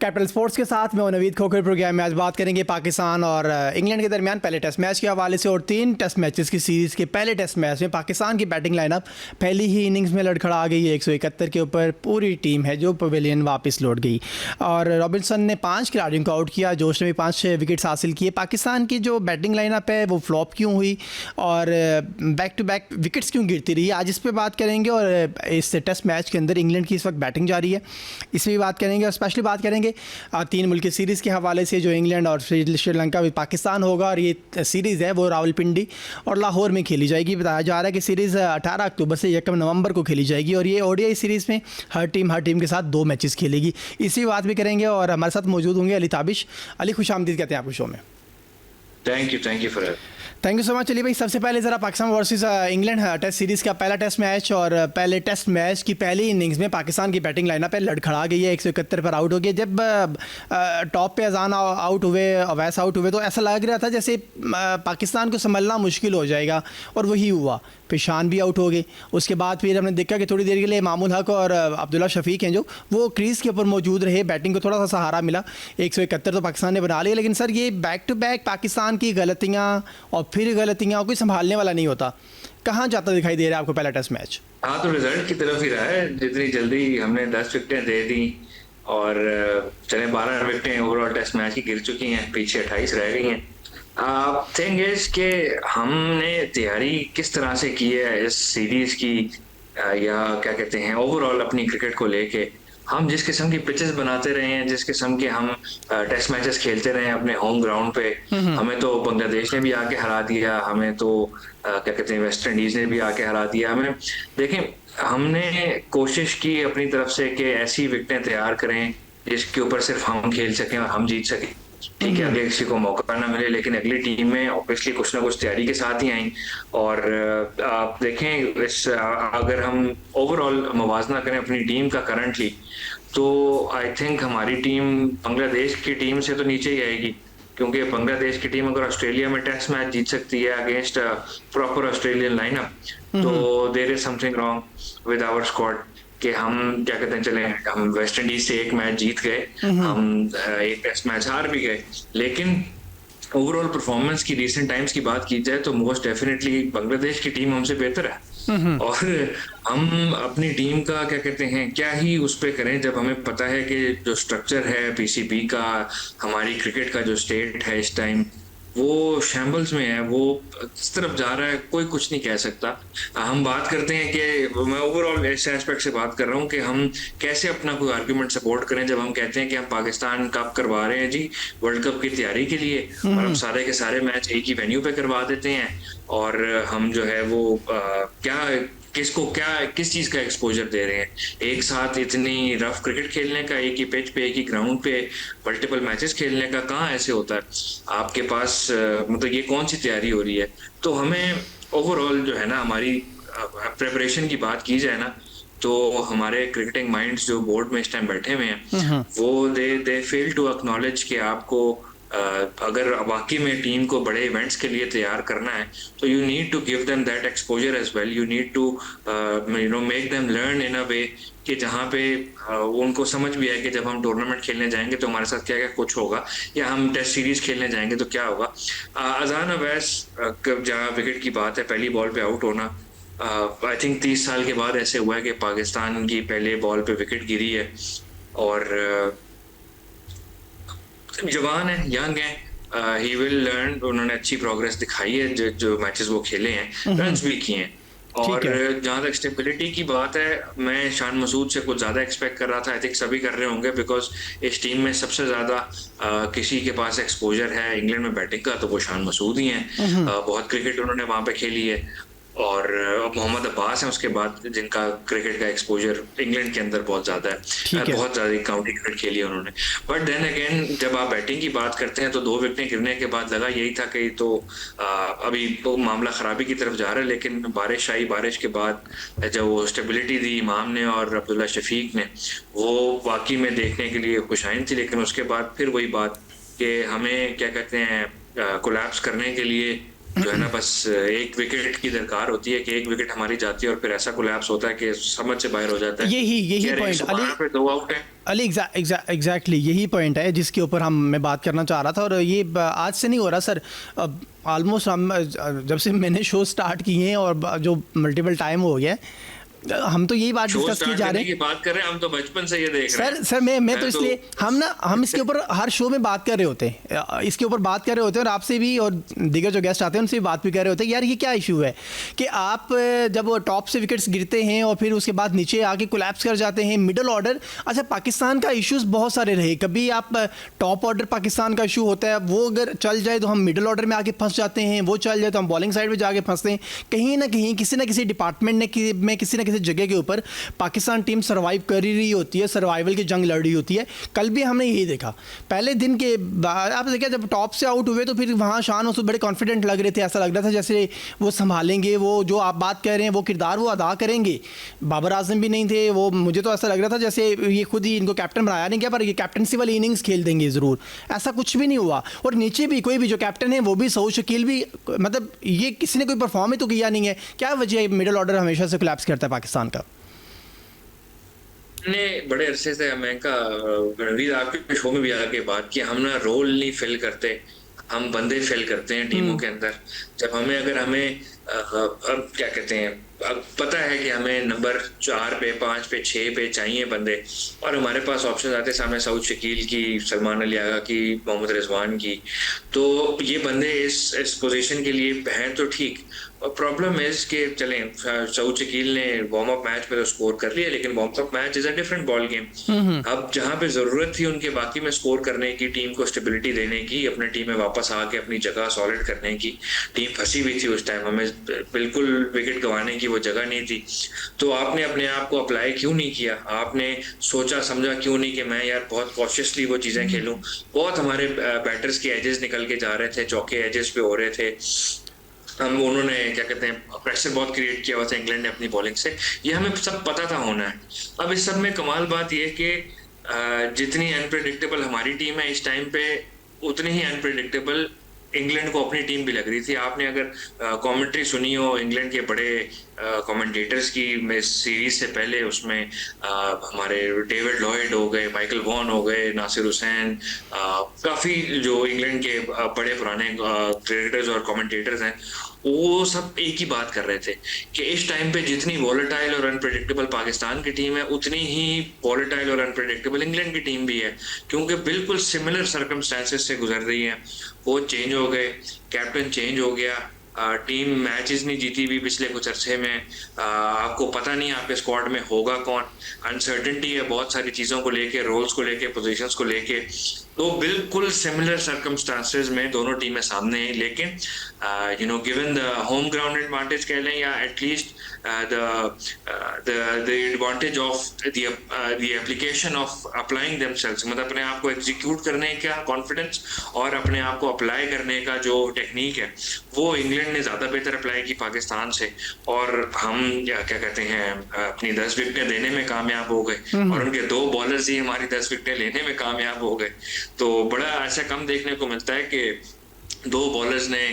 Capital sports के साथ मैं नवीद खोखर। प्रोग्राम में आज बात करेंगे पाकिस्तान और इंग्लैंड के दरमियान पहले टेस्ट मैच के हवाले से और 3 टेस्ट मैचेस की सीरीज़ के पहले टेस्ट मैच में पाकिस्तान की बैटिंग लाइनअप पहली ही इनिंग्स में लड़खड़ा आ गई है। 171 के ऊपर पूरी टीम है जो पवेलियन वापस लौट गई और रॉबिन्सन ने 5 खिलाड़ियों को आउट किया। जोश ने भी 5 विकेट्स हासिल किए। पाकिस्तान की जो बैटिंग लाइनअप है वो फ्लॉप क्यों हुई और बैक टू बैक विकेट्स क्यों गिरती रही, आज इस पर बात करेंगे। और इस टेस्ट मैच के अंदर इंग्लैंड की इस वक्त बैटिंग जारी है, इस पर भी बात करेंगे और स्पेशली बात करेंगे 3 मुल्क की सीरीज़ के हवाले से जो इंग्लैंड और श्रीलंका भी पाकिस्तान होगा। और ये सीरीज़ है वो रावलपिंडी और लाहौर में खेली जाएगी। बताया जा रहा है कि सीरीज़ 18 अक्टूबर से 1 नवंबर को खेली जाएगी और ये ओडीआई सीरीज़ में हर टीम के साथ 2 मैचेस खेलेगी। इसी बात भी करेंगे और हमारे साथ मौजूद होंगे अली ताबिश। अली, खुश आमदीद कहते हैं आपको शो में। Thank you for thank you so much. चलिए भाई, सबसे पहले ज़रा Pakistan versus England test series का पहला टेस्ट मैच और पहले टेस्ट मैच की पहली इनिंग्स में पाकिस्तान की बैटिंग लाइनअप है लड़खड़ा गई है। 171 पर आउट हो गई। जब टॉप पे अजान आउट हुए, अवैस आउट हुए तो ऐसा लग रहा था जैसे पाकिस्तान को संभलना मुश्किल हो जाएगा और वही हुआ। फिर शान भी आउट हो गए। उसके बाद फिर हमने देखा कि थोड़ी देर के लिए मामूल हक और अब्दुल्ला शफीक हैं जो वो क्रीज़ के ऊपर मौजूद रहे। बैटिंग को थोड़ा सा सहारा मिला। 171 तो पाकिस्तान ने बना लिया, लेकिन सर ये बैक टू बैक पाकिस्तान की गलतियाँ और फिर गलतियाँ, कोई संभालने वाला नहीं होता। कहाँ जाता दिखाई दे रहा है आपको पहला टेस्ट मैच? हाँ, तो रिजल्ट की तरफ ही रहा है। जितनी जल्दी हमने 10 विकेटें दे दी और चले 12 विकेटें ओवरऑल टेस्ट मैच की गिर चुकी हैं, पीछे 28 रह गई हैं। थिंग इज के हमने तैयारी किस तरह से की है इस सीरीज की, या क्या कहते हैं ओवरऑल अपनी क्रिकेट को लेके। हम जिस किस्म की पिचेस बनाते रहे हैं, जिस किस्म के हम टेस्ट मैचेस खेलते रहे हैं अपने होम ग्राउंड पे, हमें तो बांग्लादेश ने भी आके हरा दिया, हमें तो क्या कहते हैं वेस्ट इंडीज ने भी आके हरा दिया हमें। देखें, हमने कोशिश की अपनी तरफ से कि ऐसी विकेटें तैयार करें जिसके ऊपर सिर्फ हम खेल सकें और हम जीत सकें। ठीक है, अगले किसी को मौका ना मिले, लेकिन अगली टीम में ऑब्वियसली कुछ ना कुछ तैयारी के साथ ही आई। और आप देखें अगर हम ओवरऑल मवाजना करें अपनी टीम का करंटली, तो आई थिंक हमारी टीम बांग्लादेश की टीम से तो नीचे ही आएगी, क्योंकि बांग्लादेश की टीम अगर ऑस्ट्रेलिया में टेस्ट मैच जीत सकती है अगेंस्ट प्रॉपर ऑस्ट्रेलियन लाइनअप, तो there is something wrong with our squad. कि हम क्या कहते हैं, चले हम वेस्ट इंडीज से 1 मैच जीत गए, हम 1 टेस्ट मैच हार भी गए, लेकिन ओवरऑल परफॉर्मेंस की रीसेंट टाइम्स की बात की जाए तो मोस्ट डेफिनेटली बांग्लादेश की टीम हमसे बेहतर है। और हम अपनी टीम का क्या कहते हैं क्या ही उस पे करें, जब हमें पता है कि जो स्ट्रक्चर है पीसीबी का, हमारी क्रिकेट का जो स्टेट है इस टाइम वो शैम्बल्स में है, वो किस तरफ जा रहा है कोई कुछ नहीं कह सकता। हम बात करते हैं कि मैं ओवरऑल इस एस्पेक्ट से बात कर रहा हूँ कि हम कैसे अपना कोई आर्गुमेंट सपोर्ट करें जब हम कहते हैं कि हम पाकिस्तान कप करवा रहे हैं जी वर्ल्ड कप की तैयारी के लिए, और हम सारे के सारे मैच एक ही वेन्यू पे करवा देते हैं और हम जो है वो किस चीज का एक्सपोजर दे रहे हैं। एक साथ इतनी रफ क्रिकेट खेलने का, एक ही पिच पे एक ही ग्राउंड पे मल्टीपल मैचेस खेलने का कहाँ ऐसे होता है आपके पास, मतलब ये कौन सी तैयारी हो रही है। तो हमें ओवरऑल जो है ना, हमारी प्रेपरेशन की बात की जाए ना, तो हमारे क्रिकेटिंग माइंड्स जो बोर्ड में इस टाइम बैठे हुए हैं वो दे फेल टू एक्नॉलेज कि आपको अगर वाकई में टीम को बड़े इवेंट्स के लिए तैयार करना है तो you need to give them that exposure as well. You need to make them learn in a way कि जहाँ पे उनको समझ भी आए कि जब हम टूर्नामेंट खेलने जाएंगे तो हमारे साथ क्या क्या कुछ होगा, या हम टेस्ट सीरीज खेलने जाएंगे तो क्या होगा। अजान अवैस जहाँ विकेट की बात है, पहली बॉल पे आउट होना, आई थिंक 30 साल के बाद ऐसे हुआ है कि पाकिस्तान की पहले बॉल पे विकेट गिरी है। और जवान है, यंग है, ही विल लर्न। उन्होंने अच्छी प्रोग्रेस दिखाई है जो मैचेस वो खेले हैं, रन्स भी किए हैं। और जहाँ तक स्टेबिलिटी की बात है, मैं शान मसूद से कुछ ज्यादा एक्सपेक्ट कर रहा था। आई थिंक सभी कर रहे होंगे, बिकॉज इस टीम में सबसे ज्यादा किसी के पास एक्सपोजर है इंग्लैंड में बैटिंग का तो वो शान मसूद ही हैं। बहुत क्रिकेट उन्होंने वहां पे खेली है। और मोहम्मद अब्बास हैं उसके बाद, जिनका क्रिकेट का एक्सपोजर इंग्लैंड के अंदर बहुत ज्यादा है, बहुत ज्यादा काउंटी क्रिकेट खेली है उन्होंने। बट देन अगेन जब आप बैटिंग की बात करते हैं तो 2 विकेटें गिरने के बाद लगा यही था कि तो अभी तो मामला खराबी की तरफ जा रहा है, लेकिन बारिश आई, बारिश के बाद जब वो स्टेबिलिटी दी इमाम ने और अब्दुल्ला शफीक ने, वो वाकई में देखने के लिए खुशाइन थी। लेकिन उसके बाद फिर वही बात कि हमें क्या कहते हैं कोलैप्स करने के लिए जो है ना बस एक विकेट की दरकार होती है कि एक विकेट हमारी जाती है और फिर ऐसा कोलैप्स होता है कि समझ से बाहर हो जाता है यही कि यार पॉइंट अली, 112 पे 2 आउट है। अली एग्जैक्टली यही पॉइंट है जिसके ऊपर मैं बात करना चाह रहा था। और ये आज से नहीं हो रहा सर, ऑलमोस्ट हम जब से मैंने शो स्टार्ट किए हैं और जो मल्टीपल टाइम हो गया है, हम तो यही बात डिस्कस की जा रहे हैं। बात कर रहे हैं हम तो बचपन से ये देख रहे हैं सर मैं तो इसलिए हम इसके ऊपर हर शो में बात कर रहे होते हैं, इसके ऊपर बात कर रहे होते हैं, और आपसे भी और दीगर जो गेस्ट आते हैं उनसे भी बात भी कर रहे होते हैं यार ये क्या इशू है कि आप जब टॉप से विकेट्स गिरते हैं और फिर उसके बाद नीचे आके कोलैप्स कर जाते हैं मिडल ऑर्डर। अच्छा, पाकिस्तान का इशूज़ बहुत सारे रहे, कभी आप टॉप ऑर्डर पाकिस्तान का इशू होता है, वो अगर चल जाए तो हम मिडल ऑर्डर में आके फंस जाते हैं, वो चल जाए तो हम बॉलिंग साइड में जाके फंसते हैं। कहीं ना कहीं किसी ना किसी डिपार्टमेंट में किसी ना किसी जगह के ऊपर पाकिस्तान टीम सर्वाइव कर ही रही होती है, सर्वाइवल की जंग लड़ रही होती है। कल भी हमने यही देखा, पहले दिन के बाद आप देखा जब टॉप से आउट हुए तो फिर वहाँ शान मसूद बड़े कॉन्फिडेंट लग रहे थे, ऐसा लग रहा था जैसे वो संभालेंगे, वो जो आप बात कह रहे हैं वो किरदार वो अदा करेंगे। बाबर आजम भी नहीं थे, वो मुझे तो ऐसा लग रहा था जैसे ये खुद ही इनको कैप्टन बनाया नहीं गया, पर ये कैप्टनसी वाली इनिंग्स खेल देंगे ज़रूर। ऐसा कुछ भी नहीं हुआ, और नीचे भी कोई भी जो कैप्टन है वो भी सऊद शकील भी, मतलब ये किसी ने कोई परफॉर्म ही तो किया नहीं है। क्या वजह है मिडिल ऑर्डर हमेशा से कोलैप्स करता है पाकिस्तान का? ने बड़े अरसे से हमें का रणवीर आपके शो में भी आके बात की, हम ना रोल नहीं फिल करते, हम बंदे फिल करते हैं टीमों के अंदर। जब हमें अब क्या कहते हैं, अब पता है कि हमें नंबर 4 पे 5 पे 6 पे चाहिए बंदे, और हमारे पास ऑप्शन आते सामने सऊद शकील की, सलमान अली आगा की, मोहम्मद रिजवान की, तो ये बंदे इस पोजीशन के लिए हैं तो ठीक। और प्रॉब्लम इज कि चलें सऊद शकील ने वार्म अप मैच में तो स्कोर कर लिया, लेकिन warm up match is a different ball game. अब जहां पे जरूरत थी उनके बाकी में स्कोर करने की, टीम को स्टेबिलिटी देने की, अपने टीम में वापस आके अपनी जगह सॉलिड करने की, टीम फंसी हुई थी उस टाइम, हमें बिल्कुल विकेट गंवाने की वो जगह नहीं थी। तो आपने अपने आप को अप्लाई क्यों नहीं किया? आपने सोचा समझा क्यों नहीं कि मैं यार बहुत कॉशियसली वो चीजें खेलूं? बहुत हमारे बैटर्स के एजेस निकल के जा रहे थे, चौके एजेस पे हो रहे थे, हम उन्होंने क्या कहते हैं प्रेशर बहुत क्रिएट किया हुआ था इंग्लैंड ने अपनी बॉलिंग से, ये हमें सब पता था होना है। अब इस सब में कमाल बात ये है कि जितनी अनप्रेडिक्टेबल हमारी टीम है इस टाइम पे, उतनी ही अनप्रेडिक्टेबल इंग्लैंड को अपनी टीम भी लग रही थी। आपने अगर कमेंट्री सुनी हो इंग्लैंड के बड़े कमेंटेटर्स की सीरीज से पहले, उसमें हमारे डेविड लॉयड हो गए, माइकल वॉन हो गए, नासिर हुसैन, काफी जो इंग्लैंड के बड़े पुराने क्रिकेटर्स और कमेंटेटर्स हैं, वो सब एक ही बात कर रहे थे कि इस टाइम पे जितनी वॉलेटाइल और अनप्रेडिक्टेबल पाकिस्तान की टीम है, उतनी ही वॉलेटाइल और अनप्रेडिक्टेबल इंग्लैंड की टीम भी है, क्योंकि बिल्कुल सिमिलर सर्कमस्टेंसेस से गुजर रही है। कोच चेंज हो गए, कैप्टन चेंज हो गया, टीम मैचेस नहीं जीती भी पिछले कुछ अरसे में, आपको पता नहीं आपके स्क्वाड में होगा कौन, अनसर्टेनिटी है बहुत सारी चीज़ों को लेके, रोल्स को लेके, पोजीशंस को लेके। तो बिल्कुल सिमिलर सर्कमस्टांसेस में दोनों टीमें सामने हैं, लेकिन given the home ground advantage कह लें, या at least the advantage of the application of applying themselves, मतलब अपने आप को एग्जीक्यूट करने का कॉन्फिडेंस और अपने आप को अप्लाई करने का जो टेक्निक है, वो इंग्लैंड ने ज्यादा बेहतर अप्लाई की पाकिस्तान से, और हम क्या कहते हैं अपनी 10 विकेटें देने में कामयाब हो गए, और उनके 2 बॉलर्स ही हमारी 10 विकेटें लेने में कामयाब हो गए। तो बड़ा ऐसा कम देखने को मिलता है कि 2 बॉलर्स ने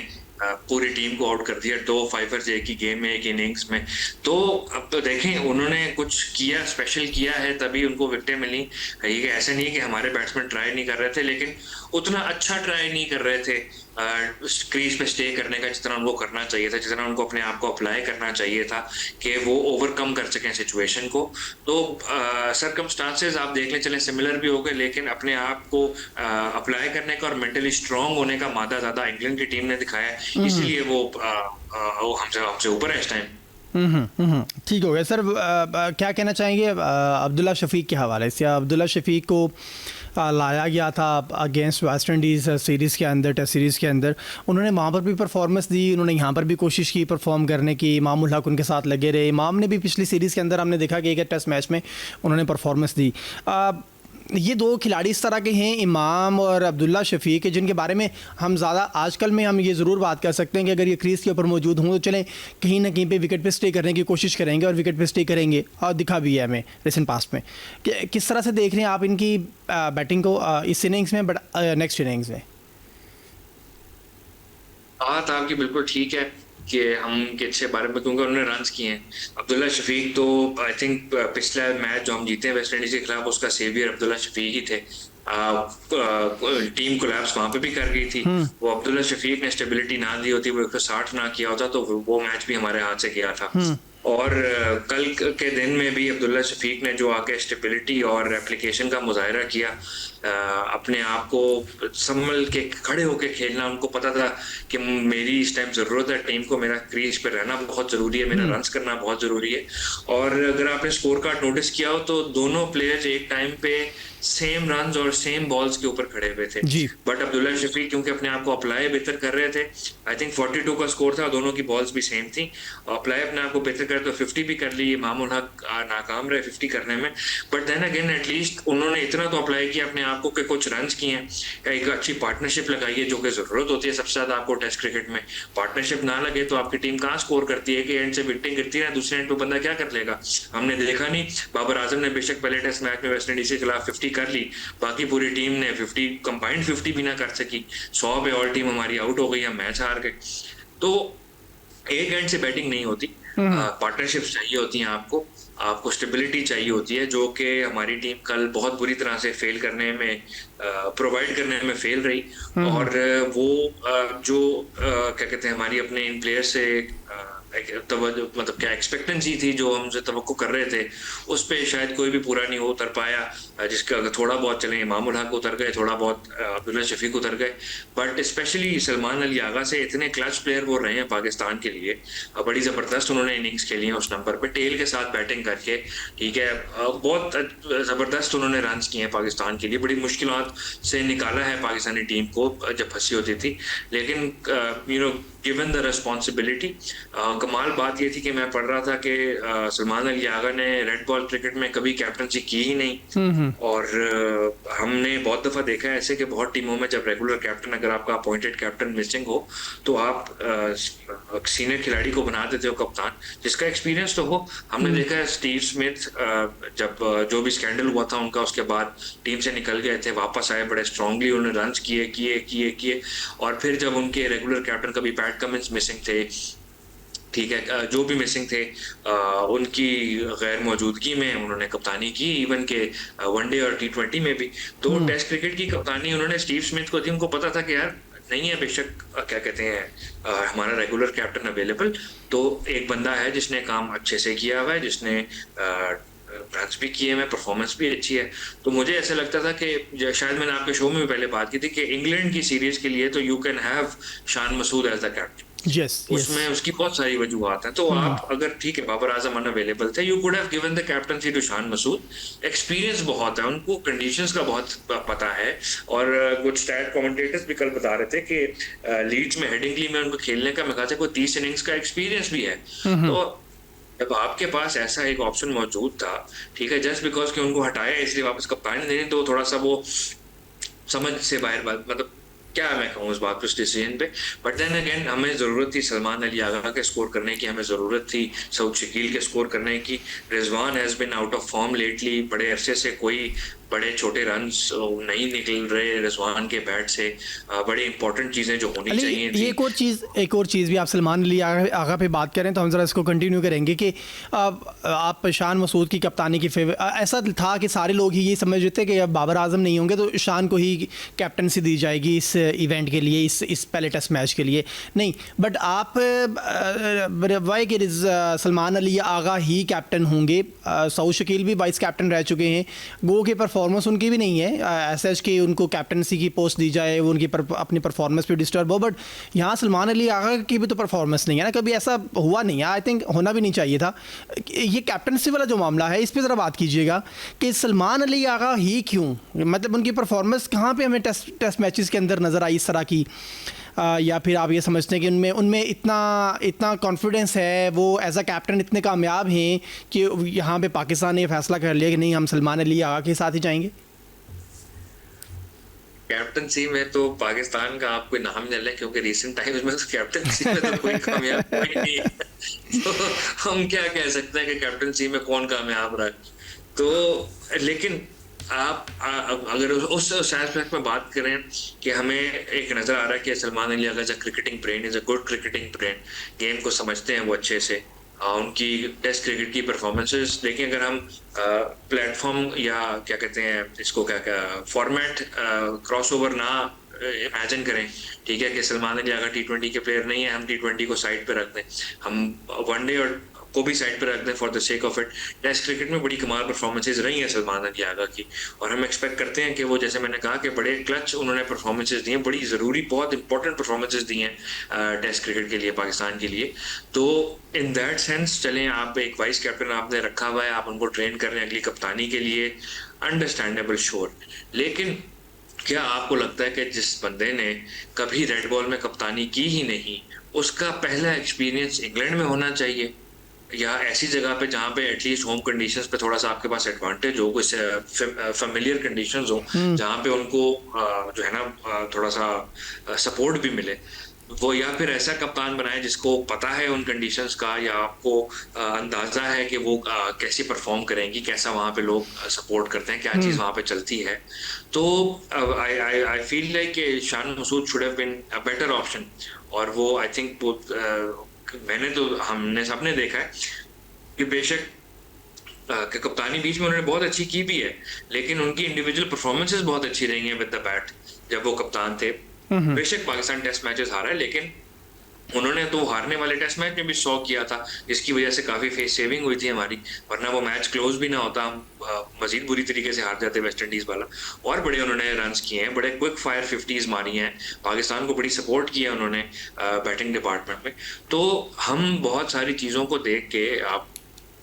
पूरी टीम को आउट कर दिया, 2 फाइवर्स एक ही गेम में, एक इनिंग्स में। तो अब तो देखें उन्होंने कुछ किया, स्पेशल किया है, तभी उनको विकेटें मिली। ये ऐसा नहीं है कि हमारे बैट्समैन ट्राई नहीं कर रहे थे, लेकिन उतना अच्छा ट्राई नहीं कर रहे थे क्रीज पे स्टे करने का जितना उनको करना चाहिए था, जितना उनको अपने आप को अप्लाई करना चाहिए था कि वो ओवरकम कर सकें सिचुएशन को। तो सर्कमस्टांसेस आप देख लें, चलें सिमिलर भी हो गए, लेकिन अपने आप को अप्लाई करने का और मेंटली स्ट्रांग होने का मादा ज्यादा इंग्लैंड की टीम ने दिखाया है, इसीलिए वो हमसे ऊपर है इस टाइम। ठीक हो गया सर। क्या कहना चाहेंगे अब्दुल्ला शफीक के हवाले से? अब्दुल्ला शफीक को लाया गया था अगेंस्ट वेस्ट इंडीज़ सीरीज़ के अंदर, टेस्ट सीरीज़ के अंदर, उन्होंने वहाँ पर भी परफॉर्मेंस दी, उन्होंने यहाँ पर भी कोशिश की परफॉर्म करने की, इमाम उल हक उनके साथ लगे रहे। इमाम ने भी पिछली सीरीज़ के अंदर हमने देखा कि एक टेस्ट मैच में उन्होंने परफॉर्मेंस दी। ये 2 खिलाड़ी इस तरह के हैं, इमाम और अब्दुल्ला शफीक, जिनके बारे में हम ज़्यादा आजकल में हम ये ज़रूर बात कर सकते हैं कि अगर ये क्रीज़ के ऊपर मौजूद हों तो चलें कहीं ना कहीं पे विकेट पे स्टे करने की कोशिश करेंगे और विकेट पे स्टे करेंगे, और दिखा भी है हमें रिसेंट पास्ट में। किस तरह से देख रहे हैं आप इनकी बैटिंग को इस इनिंग्स में, बट नेक्स्ट इनिंग्स में? बात आपकी बिल्कुल ठीक है कि हम किसके बारे में, क्योंकि उन्होंने रन किए हैं। अब्दुल्ला शफीक तो आई थिंक पिछला मैच जो हम जीते हैं वेस्ट इंडीज के खिलाफ, उसका सेवियर अब्दुल्ला शफीक ही थे। टीम कोलैप्स वहां पे भी कर गई थी। वो अब्दुल्ला शफीक ने स्टेबिलिटी ना दी होती, वो 160 ना किया होता, तो वो मैच भी हमारे हाथ से गया था। और कल के दिन में भी अब्दुल्ला शफीक ने जो आके स्टेबिलिटी और एप्लीकेशन का मुजाहरा किया, अपने आप को संभल के खड़े होके खेलना, उनको पता था कि मेरी इस टाइम जरूरत है टीम को, मेरा क्रीज पे रहना बहुत जरूरी है, मेरा रन्स करना बहुत जरूरी है। और अगर आपने स्कोर कार्ड नोटिस किया हो तो दोनों प्लेयर्स एक टाइम पे सेम रन्स और सेम बॉल्स के ऊपर खड़े हुए थे। बट अब्दुल्ला शफीक क्योंकि अपने आप को अप्लाई बेहतर कर रहे थे, आई थिंक 42 का स्कोर था, दोनों की बॉल्स भी सेम थी, अप्लाई अपने आप को बेहतर कर तो 50 भी कर ली। इमामुल हक नाकाम रहे 50 करने में, बट देन अगेन एटलीस्ट उन्होंने इतना तो अप्लाई किया अपने आप को कि कुछ रन्स किए हैं, एक अच्छी पार्टनरशिप लगाई है, जो कि जरूरत होती है सबसे ज्यादा आपको टेस्ट क्रिकेट में। पार्टनरशिप ना लगे तो आपकी टीम कहाँ स्कोर करती है, कि एंड से विकेटिंग गिरती है, दूसरे एंड पे बंदा क्या कर लेगा। हमने देखा नहीं, बाबर आजम ने बेशक पहले टेस्ट मैच में वेस्ट इंडीज के खिलाफ 50 कर ली, बाकी पूरी टीम ने 50 कंबाइंड 50 भी ना कर सकी। 100 पे ऑल टीम हमारी आउट हो गई, हम मैच हार गए। तो एक एंड से बैटिंग नहीं होती, पार्टनरशिप्स चाहिए होती हैं आपको स्टेबिलिटी चाहिए होती है, जो कि हमारी टीम कल बहुत बुरी तरह से फेल करने में, प्रोवाइड करने में फेल रही। और वो जो क्या कहते हैं, हमारी अपने इन प्लेयर से मतलब क्या एक्सपेक्टेंसी थी, जो हमसे तवक्को कर रहे थे, उस पे शायद कोई भी पूरा नहीं उतर पाया। जिसका अगर थोड़ा बहुत चले, इमामुल हक उतर गए, थोड़ा बहुत अब्दुल्ला शफीक उतर गए, बट स्पेशली सलमान अली आगा से इतने क्लच प्लेयर वो रहे हैं पाकिस्तान के लिए। बड़ी जबरदस्त उन्होंने इनिंग्स खेली है उस नंबर पे, टेल के साथ बैटिंग करके, ठीक है, बहुत जबरदस्त उन्होंने रन किए हैं पाकिस्तान के लिए। बड़ी मुश्किलात से निकाला है पाकिस्तानी टीम को जब फंसी होती थी, लेकिन गिवन द रिस्पॉन्सिबिलिटी। कमाल बात ये थी कि मैं पढ़ रहा था कि सलमान अली आगा ने रेड बॉल क्रिकेट में कभी कैप्टनसी की ही नहीं। और हमने बहुत दफा देखा है ऐसे कि बहुत टीमों में जब रेगुलर कैप्टन, अगर आपका अपॉइंटेड कैप्टन मिसिंग हो, तो आप सीनियर खिलाड़ी को बना देते हो कप्तान, जिसका एक्सपीरियंस तो हो। हमने देखा है स्टीव स्मिथ जब जो भी स्कैंडल हुआ था उनका, उसके बाद टीम से निकल गए थे, वापस आए, बड़े स्ट्रांगली उन्होंने रन किए, और फिर जब उनके रेगुलर कैप्टन कभी पैट कमिंस मिसिंग थे, ठीक है, जो भी मिसिंग थे, उनकी गैर मौजूदगी में उन्होंने कप्तानी की, इवन के वनडे और T20 में भी। तो टेस्ट क्रिकेट की कप्तानी उन्होंने स्टीव स्मिथ को दी। उनको पता था कि यार नहीं है बेशक क्या कहते हैं हमारा रेगुलर कैप्टन अवेलेबल, तो एक बंदा है जिसने काम अच्छे से किया हुआ है, जिसने रन्स भी किए हैं, परफॉर्मेंस भी अच्छी है। तो मुझे ऐसा लगता था कि शायद मैंने आपके शो में भी पहले बात की थी कि इंग्लैंड की सीरीज के लिए तो you can have Shan Masood as the captain. उसमें उसकी बहुत सारी वजूहत हैं। तो आप अगर, ठीक है, बाबर आजम अनअवेलेबल थे, you could have given the captaincy to Shan Masood. Experience बहुत है, उनको कंडीशंस का बहुत पता है। और कुछ स्टैट कमेंटेटर्स भी कल बता रहे थे कि लीड्स में, हेडिंगली में उनको खेलने का मेरे ख्याल से कोई 30 इनिंग्स का एक्सपीरियंस भी है। तो जब आपके पास ऐसा एक ऑप्शन मौजूद था, ठीक है, जस्ट बिकॉज कि उनको हटाया इसलिए वापस कप्तानी देनी, तो थोड़ा सा वो समझ से बाहर बात, मतलब क्या मैं कहूँ इस बात पे, उस डिसीजन पे। बट देन अगेन हमें जरूरत थी सलमान अली आगा के स्कोर करने की, हमें जरूरत थी सऊद शकील के स्कोर करने की। Rizwan has been out of form lately, बड़े अरसे से कोई बड़े छोटे रन्स नहीं निकल रहे रिजवान के बैट से। बड़ी इंपॉर्टेंट चीजें जो होनी चाहिए थी। एक और चीज़ भी, आप सलमान अली आगा पे बात करें तो हम ज़रा इसको कंटिन्यू करेंगे कि आप शान मसूद की कप्तानी की फेवर, ऐसा था कि सारे लोग ही ये समझ रहे थे कि अब बाबर आजम नहीं होंगे तो शान को ही कैप्टनसी दी जाएगी इस इवेंट के लिए, इस पहले टेस्ट मैच के लिए। नहीं, बट आप वाई कि सलमान अली आगा ही कैप्टन होंगे, सऊद शकील भी वाइस कैप्टन रह चुके हैं, गो के परफॉर्मेंस उनकी भी नहीं है ऐसा कि उनको कैप्टनसी की पोस्ट दी जाए, वो उनकी अपनी परफॉर्मेंस पे डिस्टर्ब हो। बट यहाँ सलमान अली आगा की भी तो परफॉर्मेंस नहीं है ना, कभी ऐसा हुआ नहीं है, आई थिंक होना भी नहीं चाहिए था। ये कैप्टनसी वाला जो मामला है, इस पर ज़रा बात कीजिएगा कि सलमान अली आगा ही क्यों, मतलब उनकी परफॉर्मेंस कहाँ पे हमें टेस्ट मैचेस के अंदर नज़र आई इस तरह की, या फिर आप ये समझते हैं कि उनमें इतना कॉन्फिडेंस है, वो एज अ कैप्टन इतने कामयाब हैं कि यहाँ पे पाकिस्तान ने ये फैसला कर लिया कि नहीं, हम सलमान अली आगा के साथ ही जाएंगे। कैप्टनसी में तो पाकिस्तान का आप कोई नाम नहीं ले, क्योंकि रिसेंट टाइम्स में तो कैप्टनसी में तो कोई कामयाब कोई नहीं है। तो हम क्या कह सकते हैं कि कैप्टनसी में कौन कामयाब रहा है। तो लेकिन अगर उस एस्पेक्ट में बात करें कि हमें एक नजर आ रहा है कि सलमान अली अगर cricketing brain is a good cricketing brain, game को समझते हैं वो अच्छे से। उनकी टेस्ट क्रिकेट की परफॉर्मेंसेस देखें, अगर हम प्लेटफॉर्म या क्या कहते हैं इसको, क्या क्या फॉर्मेट क्रॉसओवर ना इमेजिन करें, ठीक है, कि सलमान अली अगर टी20 के प्लेयर नहीं है, हम टी20 को साइड पे रख दें, हम वनडे और को भी साइड पे रख दें for the sake of it. Test cricket में बड़ी कमाल परफॉर्मेंसेज रही हैं सलमान अली आगा की, और हम एक्सपेक्ट करते हैं कि वो, जैसे मैंने कहा, कि बड़े क्लच उन्होंने परफॉर्मेंसेज दी हैं, बड़ी ज़रूरी बहुत इंपॉर्टेंट परफॉर्मेंसेज दी हैं टेस्ट क्रिकेट के लिए, पाकिस्तान के लिए। तो इन दैट सेंस चलें, आप एक वाइस कैप्टन आपने रखा हुआ है, आप उनको ट्रेन कर रहे हैं अगली कप्तानी के लिए, अंडरस्टैंडेबल, श्योर। लेकिन क्या आपको लगता है कि जिस बंदे ने कभी रेड बॉल में कप्तानी की ही नहीं, उसका पहला एक्सपीरियंस इंग्लैंड में होना चाहिए, या ऐसी जगह पे जहाँ पे एटलीस्ट होम कंडीशंस पे थोड़ा सा आपके पास एडवांटेज हो, कुछ फेमिलियर कंडीशंस हो, जहाँ पे उनको जो है ना थोड़ा सा सपोर्ट भी मिले, वो, या फिर ऐसा कप्तान बनाए जिसको पता है उन कंडीशंस का, या आपको अंदाजा है कि वो कैसे परफॉर्म करेंगी, कैसा वहाँ पे लोग सपोर्ट करते हैं, क्या चीज़ वहाँ पे चलती है। तो आई फील लाइक कि Shan Masood should have been a better option. और वो आई थिंक वो मैंने तो, हमने सबने देखा है कि बेशक कि कप्तानी बीच में उन्होंने बहुत अच्छी की भी है, लेकिन उनकी इंडिविजुअल परफॉर्मेंसेस बहुत अच्छी रही हैं विद द बैट जब वो कप्तान थे। बेशक पाकिस्तान टेस्ट मैचेस हारा है, लेकिन उन्होंने तो हारने वाले टेस्ट मैच में भी 100 किया था, जिसकी वजह से काफी फेस सेविंग हुई थी हमारी, वरना वो मैच क्लोज भी ना होता, हम मजीद बुरी तरीके से हार जाते वेस्ट इंडीज वाला। और बड़े उन्होंने रन्स किए हैं, बड़े क्विक फायर 50s मारी हैं, पाकिस्तान को बड़ी सपोर्ट किया उन्होंने बैटिंग डिपार्टमेंट में। तो हम बहुत सारी चीजों को देख के, आप,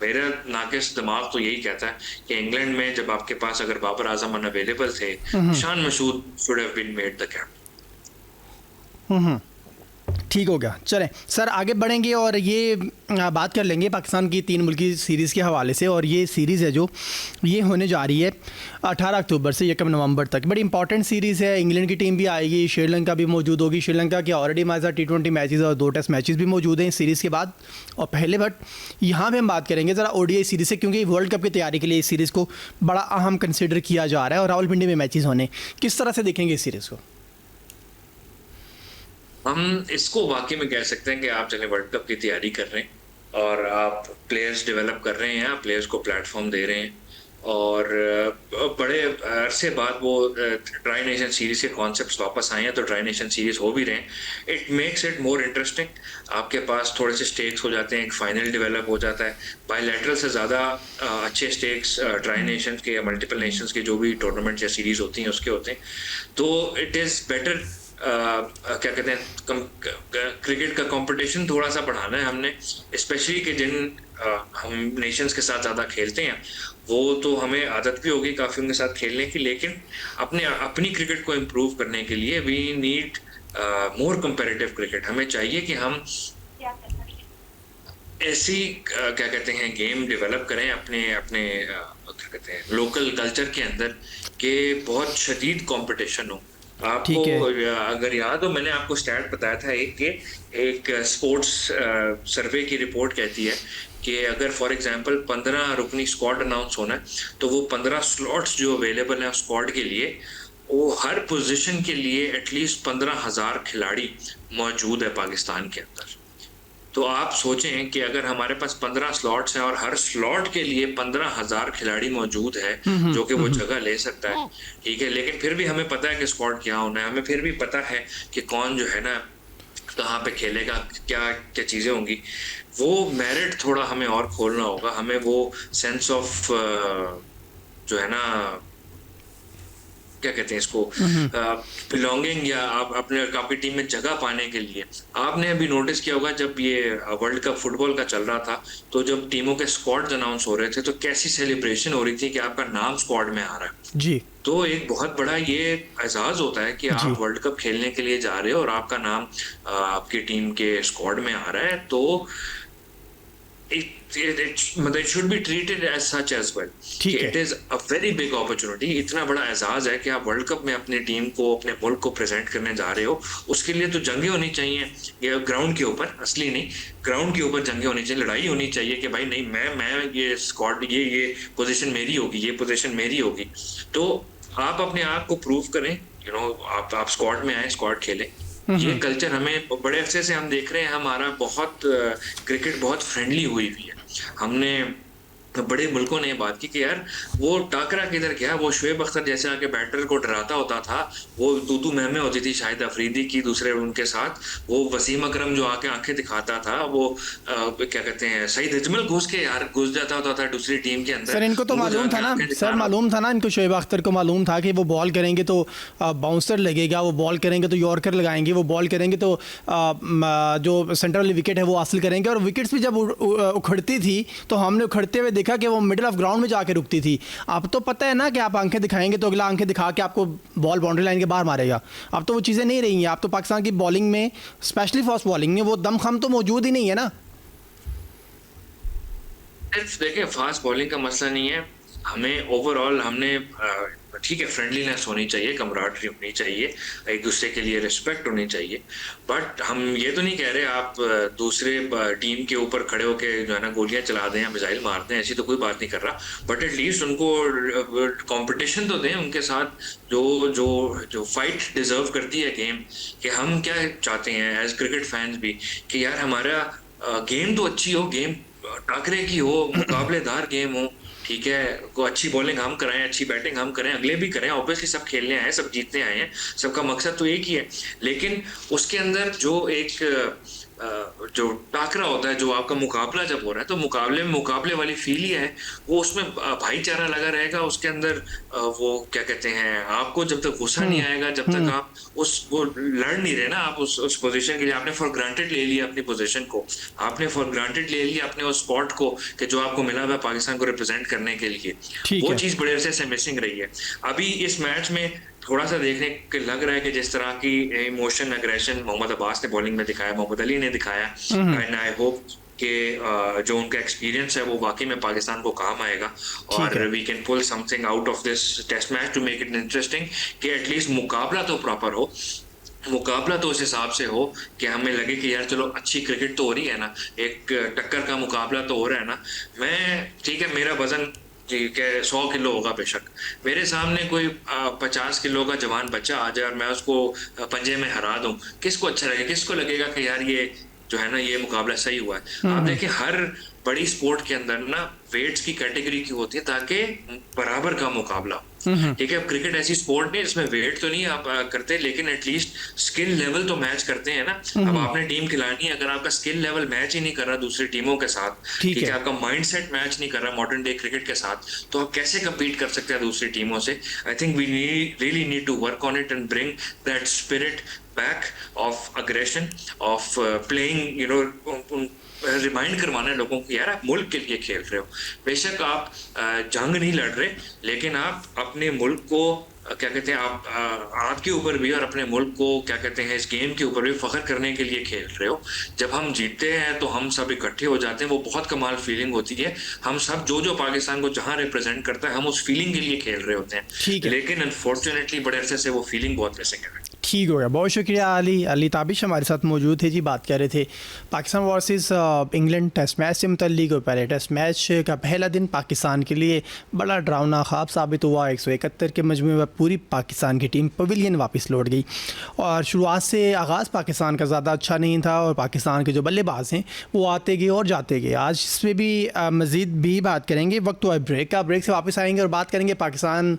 मेरा नाकिस दिमाग तो यही कहता है कि इंग्लैंड में जब आपके पास अगर बाबर आजम अनअवेलेबल थे, Shan Masood should have been made the captain. ठीक हो गया। चलें सर, आगे बढ़ेंगे और ये बात कर लेंगे पाकिस्तान की 3 मुल्की सीरीज़ के हवाले से। और ये सीरीज़ है जो ये होने जा रही है 18 अक्टूबर से 1 नवंबर तक। बड़ी इंपॉर्टेंट सीरीज़ है। इंग्लैंड की टीम भी आएगी, श्रीलंका भी मौजूद होगी। श्रीलंका के ऑलरेडी हमारे साथ T20 मैचेस और 2 टेस्ट मैचेस भी मौजूद हैं इस सीरीज़ के बाद। और पहले बट यहाँ पर हम बात करेंगे ज़रा ODI सीरीज़ से, क्योंकि वर्ल्ड कप की तैयारी के लिए इस सीरीज़ को बड़ा अहम कंसिडर किया जा रहा है और रावलपिंडी में मैचेस होने। किस तरह से देखेंगे इस सीरीज़ को? हम इसको वाकई में कह सकते हैं कि आप चले वर्ल्ड कप की तैयारी कर रहे हैं और आप प्लेयर्स डेवलप कर रहे हैं, आप प्लेयर्स को प्लेटफॉर्म दे रहे हैं, और बड़े अरसे बाद वो ट्राई नेशन सीरीज के कॉन्सेप्ट्स वापस आए हैं, तो ट्राई नेशन सीरीज हो भी रहे हैं। It makes it more interesting. आपके पास थोड़े से स्टेक्स हो जाते हैं, एक फाइनल डेवलप हो जाता है। बायलैटरल से ज़्यादा अच्छे स्टेक्स ट्राई नेशन के या मल्टीपल नेशंस के जो भी टूर्नामेंट या सीरीज होती हैं उसके होते हैं। तो इट इज़ बेटर, क्या कहते हैं, क्रिकेट का कंपटीशन थोड़ा सा बढ़ाना है हमने, स्पेशली कि जिन हम नेशंस के साथ ज़्यादा खेलते हैं, वो तो हमें आदत भी होगी काफ़ी उनके साथ खेलने की, लेकिन अपनी क्रिकेट को इम्प्रूव करने के लिए we need more comparative cricket. हमें चाहिए कि हम ऐसी क्या कहते हैं गेम डेवलप करें अपने क्या कहते हैं लोकल कल्चर के अंदर, कि बहुत शदीद कंपटीशन हो। आपको अगर याद हो, मैंने आपको स्टैट बताया था एक स्पोर्ट्स सर्वे की रिपोर्ट कहती है कि अगर फॉर एग्जांपल 15 रुकनी स्क्वाड अनाउंस होना है, तो वो 15 स्लॉट्स जो अवेलेबल हैं स्क्वाड के लिए, वो हर पोजीशन के लिए एटलीस्ट 15,000 खिलाड़ी मौजूद है पाकिस्तान के अंदर। तो आप सोचें कि अगर हमारे पास 15 स्लॉट्स हैं और हर स्लॉट के लिए 15,000 खिलाड़ी मौजूद है जो कि वो जगह ले सकता है, ठीक है, लेकिन फिर भी हमें पता है कि स्क्वाड क्या होना है, हमें फिर भी पता है कि कौन जो है ना कहाँ पे खेलेगा, क्या क्या चीज़ें होंगी। वो मेरिट थोड़ा हमें और खोलना होगा, हमें वो सेंस ऑफ जो है ना, क्या कहते हैं इसको, बिलोंगिंग, या आप अपने आपकी टीम में जगह पाने के लिए। आपने अभी नोटिस किया होगा जब ये वर्ल्ड कप फुटबॉल का चल रहा था, तो जब टीमों के स्क्वाड्स अनाउंस हो रहे थे, तो कैसी सेलिब्रेशन हो रही थी कि आपका नाम स्क्वाड में आ रहा है जी। तो एक बहुत बड़ा ये एजाज होता है कि आप वर्ल्ड कप खेलने के लिए जा रहे हो और आपका नाम आपकी टीम के स्क्वाड में आ रहा है। तो मतलब it should be treated as such as well. ठीक है। It is a very big opportunity, इतना बड़ा एजाज है कि आप वर्ल्ड कप में अपनी टीम को, अपने मुल्क को प्रेजेंट करने जा रहे हो। उसके लिए तो जंगें होनी चाहिए, ये ग्राउंड के ऊपर, असली नहीं, ग्राउंड के ऊपर जंगें होनी चाहिए, लड़ाई होनी चाहिए कि भाई नहीं, मैं ये स्क्वाड, ये पोजीशन मेरी होगी, ये पोजीशन मेरी होगी। तो आप अपने आप को प्रूव करें, आप स्क्वाड में आए, स्क्वाड खेलें। ये कल्चर हमें बड़े अरसे से हम देख रहे हैं, हमारा बहुत क्रिकेट बहुत फ्रेंडली हुई हुई है। हमने बड़े मुल्कों ने बात की कि यार वो टाकरा किधर गया, वो शुएब अख्तर जैसे आके बैटर को डराता होता था, वो तू महमे होती थी शाहिद अफरीदी की दूसरे उनके साथ, वो वसीम अकरम जो आके आंखें दिखाता था, वो क्या कहते हैं, सईद अजमल घुस जाता होता था दूसरी टीम के अंदर। सर इनको तो मालूम था ना, सर मालूम था ना इनको, शुएब अख्तर को मालूम था कि वो बॉल करेंगे तो बाउंसर लगेगा, वो बॉल करेंगे तो यॉर्कर लगाएंगे, वो बॉल करेंगे तो जो सेंटर वाली विकेट है वो हासिल करेंगे। और विकेट्स भी जब उखड़ती थी तो हमने उखड़ते हुए देखा कि वो मिडिल ऑफ ग्राउंड में जाके रुकती थी। अब तो पता है ना कि आप आंखें दिखाएंगे तो अगला आंखें दिखा के आपको बॉल बाउंड्री लाइन के बाहर मारेगा। अब तो वो चीज़ें नहीं रही हैं। अब तो पाकिस्तान की बॉलिंग में, स्पेशली फास्ट बॉलिंग में, वो दमखम तो मौजूद ही नहीं है ना। देखिए, फास्ट बॉलिंग का मसला नहीं है, हमें ओवरऑल हमने ठीक है, फ्रेंडलीनेस होनी चाहिए, कमराडरी होनी चाहिए, एक दूसरे के लिए रिस्पेक्ट होनी चाहिए। बट हम ये तो नहीं कह रहे आप दूसरे टीम के ऊपर खड़े होके जो है ना गोलियां चला दें या मिसाइल मार दें, ऐसी तो कोई बात नहीं कर रहा। बट एटलीस्ट उनको कंपटीशन तो दें उनके साथ, जो जो जो फाइट डिजर्व करती है गेम। कि हम क्या चाहते हैं एज क्रिकेट फैंस भी, कि यार हमारा गेम तो अच्छी हो, गेम टाकरे की हो, मुकाबलेदार गेम हो, ठीक है, को अच्छी बॉलिंग हम कराएं, अच्छी बैटिंग हम करें, अगले भी करें। ऑब्वियसली सब खेलने आए हैं, सब जीतने आए हैं, सबका मकसद तो एक ही है। लेकिन उसके अंदर जो एक जो टाकरा होता है, जो आपका मुकाबला जब हो रहा है, तो मुकाबले में मुकाबले वाली फील ही है वो, उसमें भाईचारा लगा रहेगा उसके अंदर। वो क्या कहते हैं, आपको जब तक गुस्सा नहीं आएगा, जब तक आप वो लड़ नहीं रहे ना, आप उस पोजीशन के लिए आपने फॉर ग्रांटेड ले लिया अपनी पोजीशन को, आपने फॉर ग्रांटेड ले लिया अपने उस स्पॉट को कि जो आपको मिला हुआ पाकिस्तान को रिप्रेजेंट करने के लिए, वो चीज बड़े अरसे से मिसिंग रही है। अभी इस मैच में थोड़ा सा देखने के लग रहा है कि जिस तरह की इमोशन, एग्रेशन मोहम्मद अब्बास ने बॉलिंग में दिखाया, मोहम्मद अली ने दिखाया, एंड आई होप कि जो उनका एक्सपीरियंस है वो वाकई में पाकिस्तान को काम आएगा, और we can pull something out of this test match to make it interesting, कि एटलीस्ट मुकाबला तो प्रॉपर हो, मुकाबला तो उस हिसाब से हो कि हमें लगे कि यार चलो अच्छी क्रिकेट तो हो रही है ना, एक टक्कर का मुकाबला तो हो रहा है ना। मैं ठीक है, मेरा वजन ठीक है 100 किलो होगा बेशक, मेरे सामने कोई 50 किलो का जवान बच्चा आ जाए और मैं उसको पंजे में हरा दूं, किसको अच्छा लगेगा, किसको लगेगा कि यार ये जो है ना ये मुकाबला सही हुआ है। आप देखिए, हर बड़ी स्पोर्ट के अंदर ना वेट्स की कैटेगरी की होती है ताकि बराबर का मुकाबला हो। ठीक है, अब क्रिकेट ऐसी स्पोर्ट नहीं इसमें वेट तो नहीं आप करते, लेकिन एटलीस्ट स्किल लेवल तो मैच करते हैं ना। अब आपने टीम खिलानी है, अगर आपका स्किल लेवल मैच ही नहीं कर रहा दूसरी टीमों के साथ, ठीक है, आपका माइंडसेट मैच नहीं कर रहा मॉडर्न डे क्रिकेट के साथ, तो आप कैसे कम्पीट कर सकते हैं दूसरी टीमों से। I think we really need to work on it and bring that spirit back of aggression, of playing, remind करवाना है लोगों को, यार आप मुल्क के लिए खेल रहे हो, बेशक आप जंग नहीं लड़ रहे, लेकिन आप अपने मुल्क को क्या कहते हैं, आपके ऊपर भी और अपने मुल्क को क्या कहते हैं इस गेम के ऊपर भी फख्र करने के लिए खेल रहे हो। जब हम जीतते हैं तो हम सब इकट्ठे हो जाते हैं, वो बहुत कमाल फीलिंग होती है। हम सब जो पाकिस्तान को जहां रिप्रेजेंट करता है, हम उस फीलिंग के लिए खेल रहे होते हैं, लेकिन अनफॉर्चुनेटली बड़े अरसे से वो फीलिंग बहुत मिसिंग है। ठीक हो गया, बहुत शुक्रिया। अली ताबिश हमारे साथ मौजूद थे जी, बात कर रहे थे Pakistan versus England test match से मुतल्लिक। और पहले टेस्ट मैच का पहला दिन पाकिस्तान के लिए बड़ा डरावना ख्वाब साबित हुआ। 171 के मजमू में पूरी पाकिस्तान की टीम पवेलियन वापस लौट गई, और शुरुआत से आगाज़ पाकिस्तान का ज़्यादा अच्छा नहीं था, और पाकिस्तान के जो बल्लेबाज हैं वो आते गए और जाते गए। आज इस पर भी मज़ीद भी बात करेंगे। वक्त हुआ ब्रेक का, ब्रेक से वापस आएंगे और बात करेंगे पाकिस्तान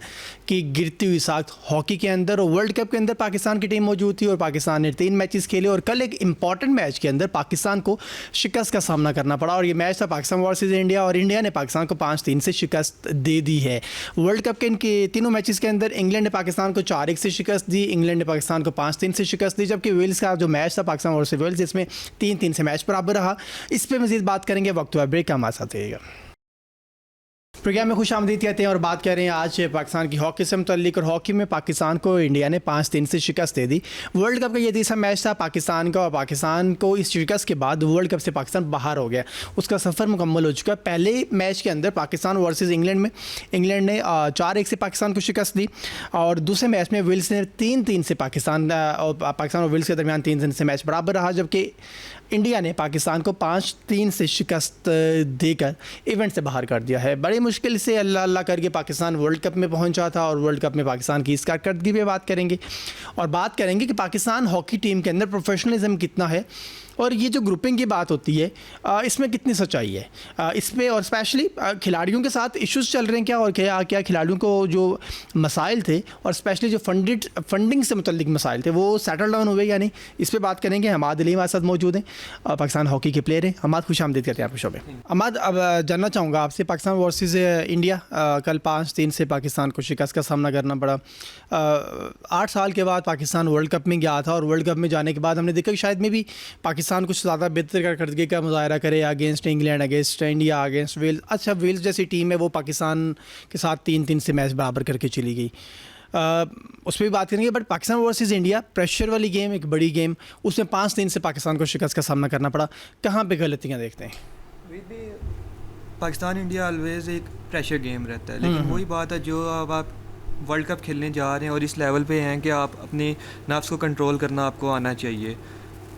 की गिरती हुई साख हॉकी के अंदर। और वर्ल्ड कप के अंदर पाकिस्तान की टीम मौजूद थी और पाकिस्तान ने 3 मैचेस खेले, और कल एक इंपॉर्टेंट मैच के अंदर पाकिस्तान को शिकस्त का सामना करना पड़ा, और ये मैच था पाकिस्तान वर्सेस इंडिया, और इंडिया ने पाकिस्तान को 5-3 से शिकस्त दे दी है। वर्ल्ड कप के इनके तीनों मैचेस के अंदर इंग्लैंड ने पाकिस्तान को 4-1 से शिकस्त दी, इंग्लैंड ने पाकिस्तान को 5-3 से शिकस्त दी, जबकि वेल्स का जो मैच था पाकिस्तान वर्सेस वेल्स, इसमें 3-3 से मैच बराबर रहा। इस पर मजीद बात करेंगे, वक्त हुआ ब्रेक का, हमारे साथ रहिएगा। प्रोग्राम में खुश आमदीद कहते हैं और बात कर रहे हैं आज पाकिस्तान की हॉकी से मुतल्लिक। और हॉकी में पाकिस्तान को इंडिया ने 5-3 से शिकस्त दे दी। वर्ल्ड कप का ये तीसरा मैच था पाकिस्तान का, और पाकिस्तान को इस शिकस्त के बाद वर्ल्ड कप से पाकिस्तान बाहर हो गया, उसका सफ़र मुकम्मल हो चुका है। पहले मैच के अंदर पाकिस्तान वर्सेस इंग्लैंड में इंग्लैंड ने 4-1 से पाकिस्तान को शिकस्त दी, और दूसरे मैच में वेल्स ने 3-3 से पाकिस्तान और वेल्स के दरमियान 3-3 से मैच बराबर रहा, जबकि इंडिया ने पाकिस्तान को 5-3 से शिकस्त देकर इवेंट से बाहर कर दिया है। बड़ी मुश्किल से अल्लाह अल्लाह करके पाकिस्तान वर्ल्ड कप में पहुंचा था, और वर्ल्ड कप में पाकिस्तान की इस कारकर्दगी पे बात करेंगे, और बात करेंगे कि पाकिस्तान हॉकी टीम के अंदर प्रोफेशनलिज्म कितना है, और ये जो ग्रुपिंग की बात होती है इसमें कितनी सच्चाई है इस पर, और स्पेशली खिलाड़ियों के साथ इश्यूज़ चल रहे हैं क्या, और क्या खिलाड़ियों को जो मसाइल थे और स्पेशली जो फंडिंग से मुतल्लिक मसाइल थे वो सेटल डाउन हुए या नहीं, इस पर बात करेंगे। हमाद अली हमारे साथ मौजूद हैं, पाकिस्तान हॉकी के प्लेयर हैं। हमाद, खुश आमदीद करते हैं आपके शो में। हमाद, अब जानना चाहूँगा आपसे, पाकिस्तान वर्सेस इंडिया, कल 5-3 से पाकिस्तान को शिकस्त का सामना करना पड़ा। 8 साल के बाद पाकिस्तान वर्ल्ड कप में गया था, और वर्ल्ड कप में जाने के बाद हमने देखा कि शायद में भी पाकिस्तान कुछ ज़्यादा बेहतर कारकर्दगी का मुजाहरा करे against England, against India, against Wales. अच्छा, वेल्स जैसी टीम है वो पाकिस्तान के साथ 3-3 से मैच बराबर करके चली गई, उस पर भी बात करेंगे। But Pakistan versus India, pressure वाली गेम, एक बड़ी गेम, उसमें 5-3 से पाकिस्तान को शिकस्त का सामना करना पड़ा। कहाँ पे गलतियाँ देखते हैं? पाकिस्तान इंडिया ऑलवेज एक प्रेशर गेम रहता है, लेकिन वही बात है जो अब आप वर्ल्ड कप खेलने जा रहे हैं और इस लेवल पे हैं कि आप अपने नफ्स को कंट्रोल करना आपको आना चाहिए।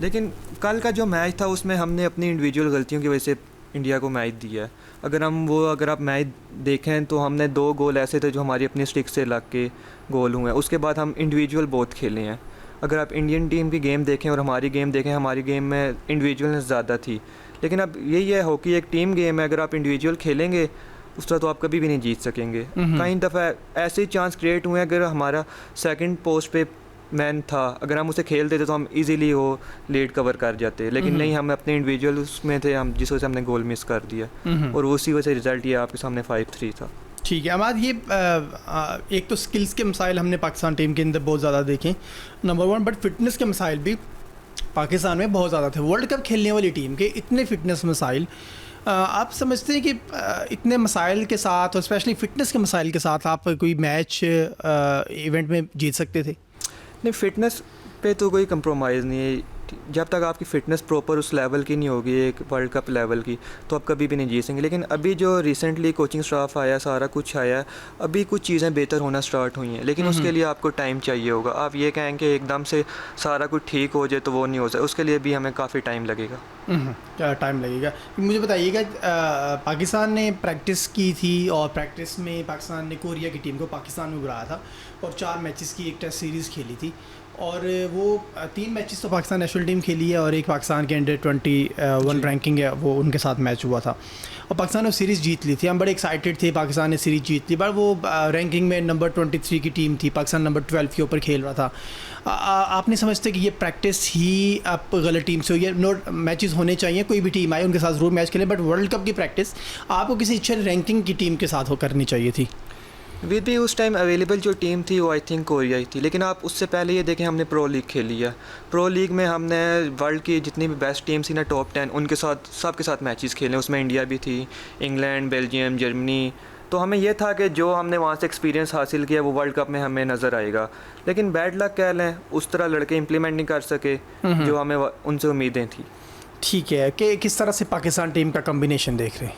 लेकिन कल का जो मैच था उसमें हमने अपनी इंडिविजुअल गलतियों की वजह से इंडिया को मैच दिया है। अगर आप मैच देखें तो हमने 2 गोल ऐसे थे जो हमारी अपनी स्टिक से लग के गोल हुए हैं, उसके बाद हम इंडिविजुअल बहुत खेले हैं। अगर आप इंडियन टीम की गेम देखें और हमारी गेम देखें, हमारी गेम में इंडिविजुअलनेस ज़्यादा थी, लेकिन अब यही है, हॉकी एक टीम गेम है। अगर आप इंडिविजुअल खेलेंगे उस तरह तो आप कभी भी नहीं जीत सकेंगे। कई दफ़ा ऐसे ही चांस क्रिएट हुए हैं, अगर हमारा सेकंड पोस्ट पे मैन था, अगर हम उसे खेलते थे तो हम इजीली वो लीड कवर कर जाते, लेकिन नहीं, हम अपने इंडिविजुअल उसमें थे, हम जिस वजह से हमने गोल मिस कर दिया, और उसी वजह से रिज़ल्ट ये आपके सामने 5-3 था। ठीक है अमाद, ये एक तो स्किल्स के मसाइल हमने पाकिस्तान टीम के अंदर बहुत ज़्यादा देखे, नंबर 1, बट फिटनेस के मसाइल भी पाकिस्तान में बहुत ज़्यादा थे। वर्ल्ड कप खेलने वाली टीम के इतने फिटनेस मसाइल, आप समझते हैं कि इतने मसाइल के साथ और स्पेशली फ़िटनेस के मसाइल के साथ आप कोई मैच इवेंट में जीत सकते थे? नहीं, फ़िटनेस पे तो कोई कंप्रोमाइज़ नहीं है। जब तक आपकी फ़िटनेस प्रॉपर उस लेवल की नहीं होगी, एक वर्ल्ड कप लेवल की, तो आप कभी भी नहीं जीत सकेंगे। लेकिन अभी जो रिसेंटली कोचिंग स्टाफ आया, सारा कुछ आया, अभी कुछ चीज़ें बेहतर होना स्टार्ट हुई हैं, लेकिन उसके लिए आपको टाइम चाहिए होगा। आप ये कहें कि एकदम से सारा कुछ ठीक हो जाए तो वो नहीं हो सकता, उसके लिए भी हमें काफ़ी टाइम लगेगा। क्या टाइम लगेगा? मुझे बताइएगा, पाकिस्तान ने प्रैक्टिस की थी, और प्रैक्टिस में पाकिस्तान ने कोरिया की टीम को पाकिस्तान में बुलाया था, और 4 मैचेस की एक टेस्ट सीरीज़ खेली थी, और वो 3 मैचेस तो पाकिस्तान नेशनल टीम खेली है, और एक पाकिस्तान के अंडर 21 रैंकिंग है वो उनके साथ मैच हुआ था, और पाकिस्तान ने सीरीज़ जीत ली थी। हम बड़े एक्साइटेड थे, पाकिस्तान ने सीरीज़ जीत ली, बट वो रैंकिंग में नंबर 23 की टीम थी, पाकिस्तान नंबर 12 के ऊपर खेल रहा था। आप नहीं समझते कि ये प्रैक्टिस ही आप गलत टीम से हुई है? नोट मैचेस होने चाहिए, कोई भी टीम आए उनके साथ ज़रूर मैच खेलें, बट वर्ल्ड कप की प्रैक्टिस आपको किसी अच्छे रैंकिंग की टीम के साथ हो करनी चाहिए थी। विद भी उस टाइम अवेलेबल जो टीम थी वो आई थिंक कोरिया ही थी, लेकिन आप उससे पहले ये देखें, हमने प्रो लीग खेली है। प्रो लीग में हमने वर्ल्ड की जितनी भी बेस्ट टीम्स थी ना, टॉप 10, उनके साथ सबके साथ मैचेस खेले, उसमें इंडिया भी थी, इंग्लैंड, बेल्जियम, जर्मनी। तो हमें यह था कि जो हमने वहाँ से एक्सपीरियंस हासिल किया वो वर्ल्ड कप में हमें नज़र आएगा, लेकिन बैड लक कह लें, उस तरह लड़के इम्प्लीमेंट नहीं कर सके जो हमें उनसे उम्मीदें थी। ठीक है, कि किस तरह से पाकिस्तान टीम का कम्बिनेशन देख रहे हैं?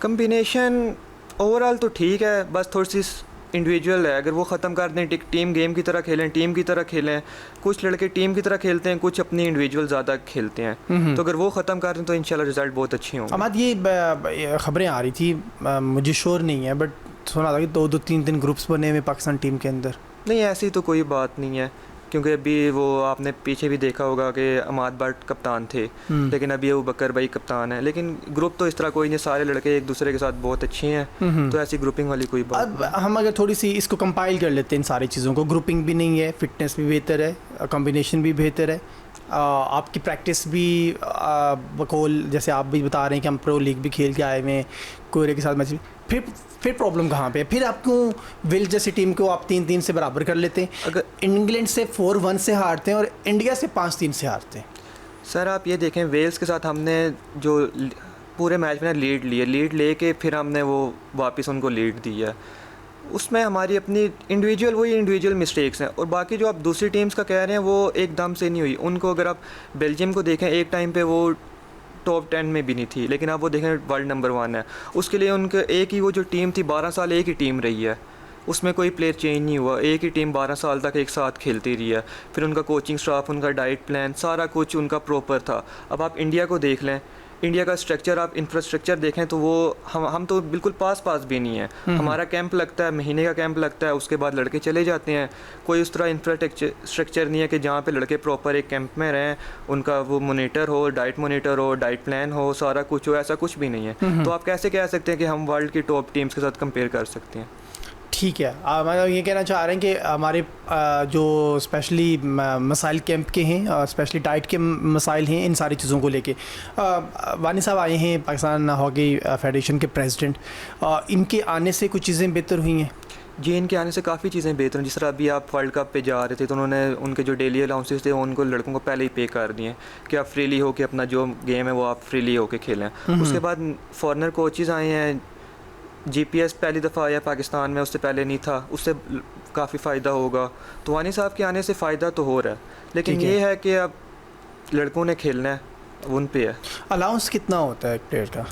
कम्बिनेशन ओवरऑल तो ठीक है, बस थोड़ी सी इंडिविजुअल है। अगर वो ख़त्म कर दें, टीम गेम की तरह खेलें, टीम की तरह खेलें। कुछ लड़के टीम की तरह खेलते हैं, कुछ अपनी इंडिविजुअल ज़्यादा खेलते हैं, तो अगर वो ख़त्म कर दें तो इंशाल्लाह रिज़ल्ट बहुत अच्छे होंगे। अमाद, ये खबरें आ रही थी, मुझे श्योर नहीं है, बट सुना था कि 2-2, 3-3 ग्रुप्स बने हुए पाकिस्तान टीम के अंदर। नहीं, ऐसी तो कोई बात नहीं है, क्योंकि अभी वो आपने पीछे भी देखा होगा कि अमाद भट्ट कप्तान थे, लेकिन अभी अबू बकर भाई कप्तान है। लेकिन ग्रुप तो इस तरह कोई नहीं, सारे लड़के एक दूसरे के साथ बहुत अच्छे हैं, तो ऐसी ग्रुपिंग वाली कोई बात अब हम अगर थोड़ी सी इसको कंपाइल कर लेते हैं, इन सारी चीज़ों को, ग्रुपिंग भी नहीं है, फिटनेस भी बेहतर है, कॉम्बिनेशन भी बेहतर है, आपकी प्रैक्टिस भी बकौल जैसे आप भी बता रहे हैं कि हम प्रो लीग भी खेल के आए हुए हैं, कोरिया के साथ मैच, फिर प्रॉब्लम कहाँ पे है? फिर आपको वेल्स जैसी टीम को आप 3-3 से बराबर कर लेते हैं, अगर इंग्लैंड से 4-1 से हारते हैं और इंडिया से 5-3 से हारते हैं। सर आप ये देखें, वेल्स के साथ हमने जो पूरे मैच में लीड ले के फिर हमने वो वापस उनको लीड दिया। उसमें हमारी अपनी इंडिविजुअल मिस्टेक्स हैं, और बाकी जो आप दूसरी टीम्स का कह रहे हैं वो एकदम से नहीं हुई। उनको अगर आप बेल्जियम को देखें, एक टाइम पे वो टॉप 10 में भी नहीं थी, लेकिन आप वो देखें वर्ल्ड नंबर 1 है। उसके लिए उनके एक ही वो जो टीम थी 12 साल एक ही टीम रही है, उसमें कोई प्लेयर चेंज नहीं हुआ, एक ही टीम 12 साल तक एक साथ खेलती रही है। फिर उनका कोचिंग स्टाफ, उनका डाइट प्लान, सारा कुछ उनका प्रॉपर था। अब आप इंडिया को देख लें, इंडिया का स्ट्रक्चर, आप इंफ्रास्ट्रक्चर देखें तो वो हम तो बिल्कुल पास भी नहीं है। हमारा कैंप लगता है, महीने का कैंप लगता है, उसके बाद लड़के चले जाते हैं। कोई उस तरह इंफ्रास्ट्रक्चर नहीं है कि जहाँ पे लड़के प्रॉपर एक कैंप में रहें, उनका वो मोनीटर हो, डाइट प्लान हो, सारा कुछ हो, ऐसा कुछ भी नहीं है। तो आप कैसे कह सकते हैं कि हम वर्ल्ड की टॉप टीम्स के साथ कंपेयर कर सकते हैं? ठीक है, मतलब ये कहना चाह रहे हैं कि हमारे जो स्पेशली मसाइल कैंप के हैं, स्पेशली डाइट के मसाइल हैं, इन सारी चीज़ों को लेके वानी साहब आए हैं, पाकिस्तान हॉकी फेडरेशन के प्रेसिडेंट। इनके आने से कुछ चीज़ें बेहतर हुई हैं? जी, इनके आने से काफ़ी चीज़ें बेहतर हैं। जिस तरह अभी आप वर्ल्ड कप पे जा रहे थे तो उन्होंने उनके जो डेली अलाउंसेस थे उनको लड़कों को पहले ही पे कर दिए कि आप फ्रीली हो के अपना जो गेम है वो आप फ्रीली होके खेलें। उसके बाद फॉरेनर कोचेज़ आए हैं, GPS पहली दफ़ा आया पाकिस्तान में, उससे पहले नहीं था, उससे काफ़ी फ़ायदा होगा। तो वानी साहब के आने से फ़ायदा तो हो रहा है, लेकिन ये है कि अब लड़कों ने खेलना है, उन पे है। अलाउंस कितना होता है एक प्लेयर का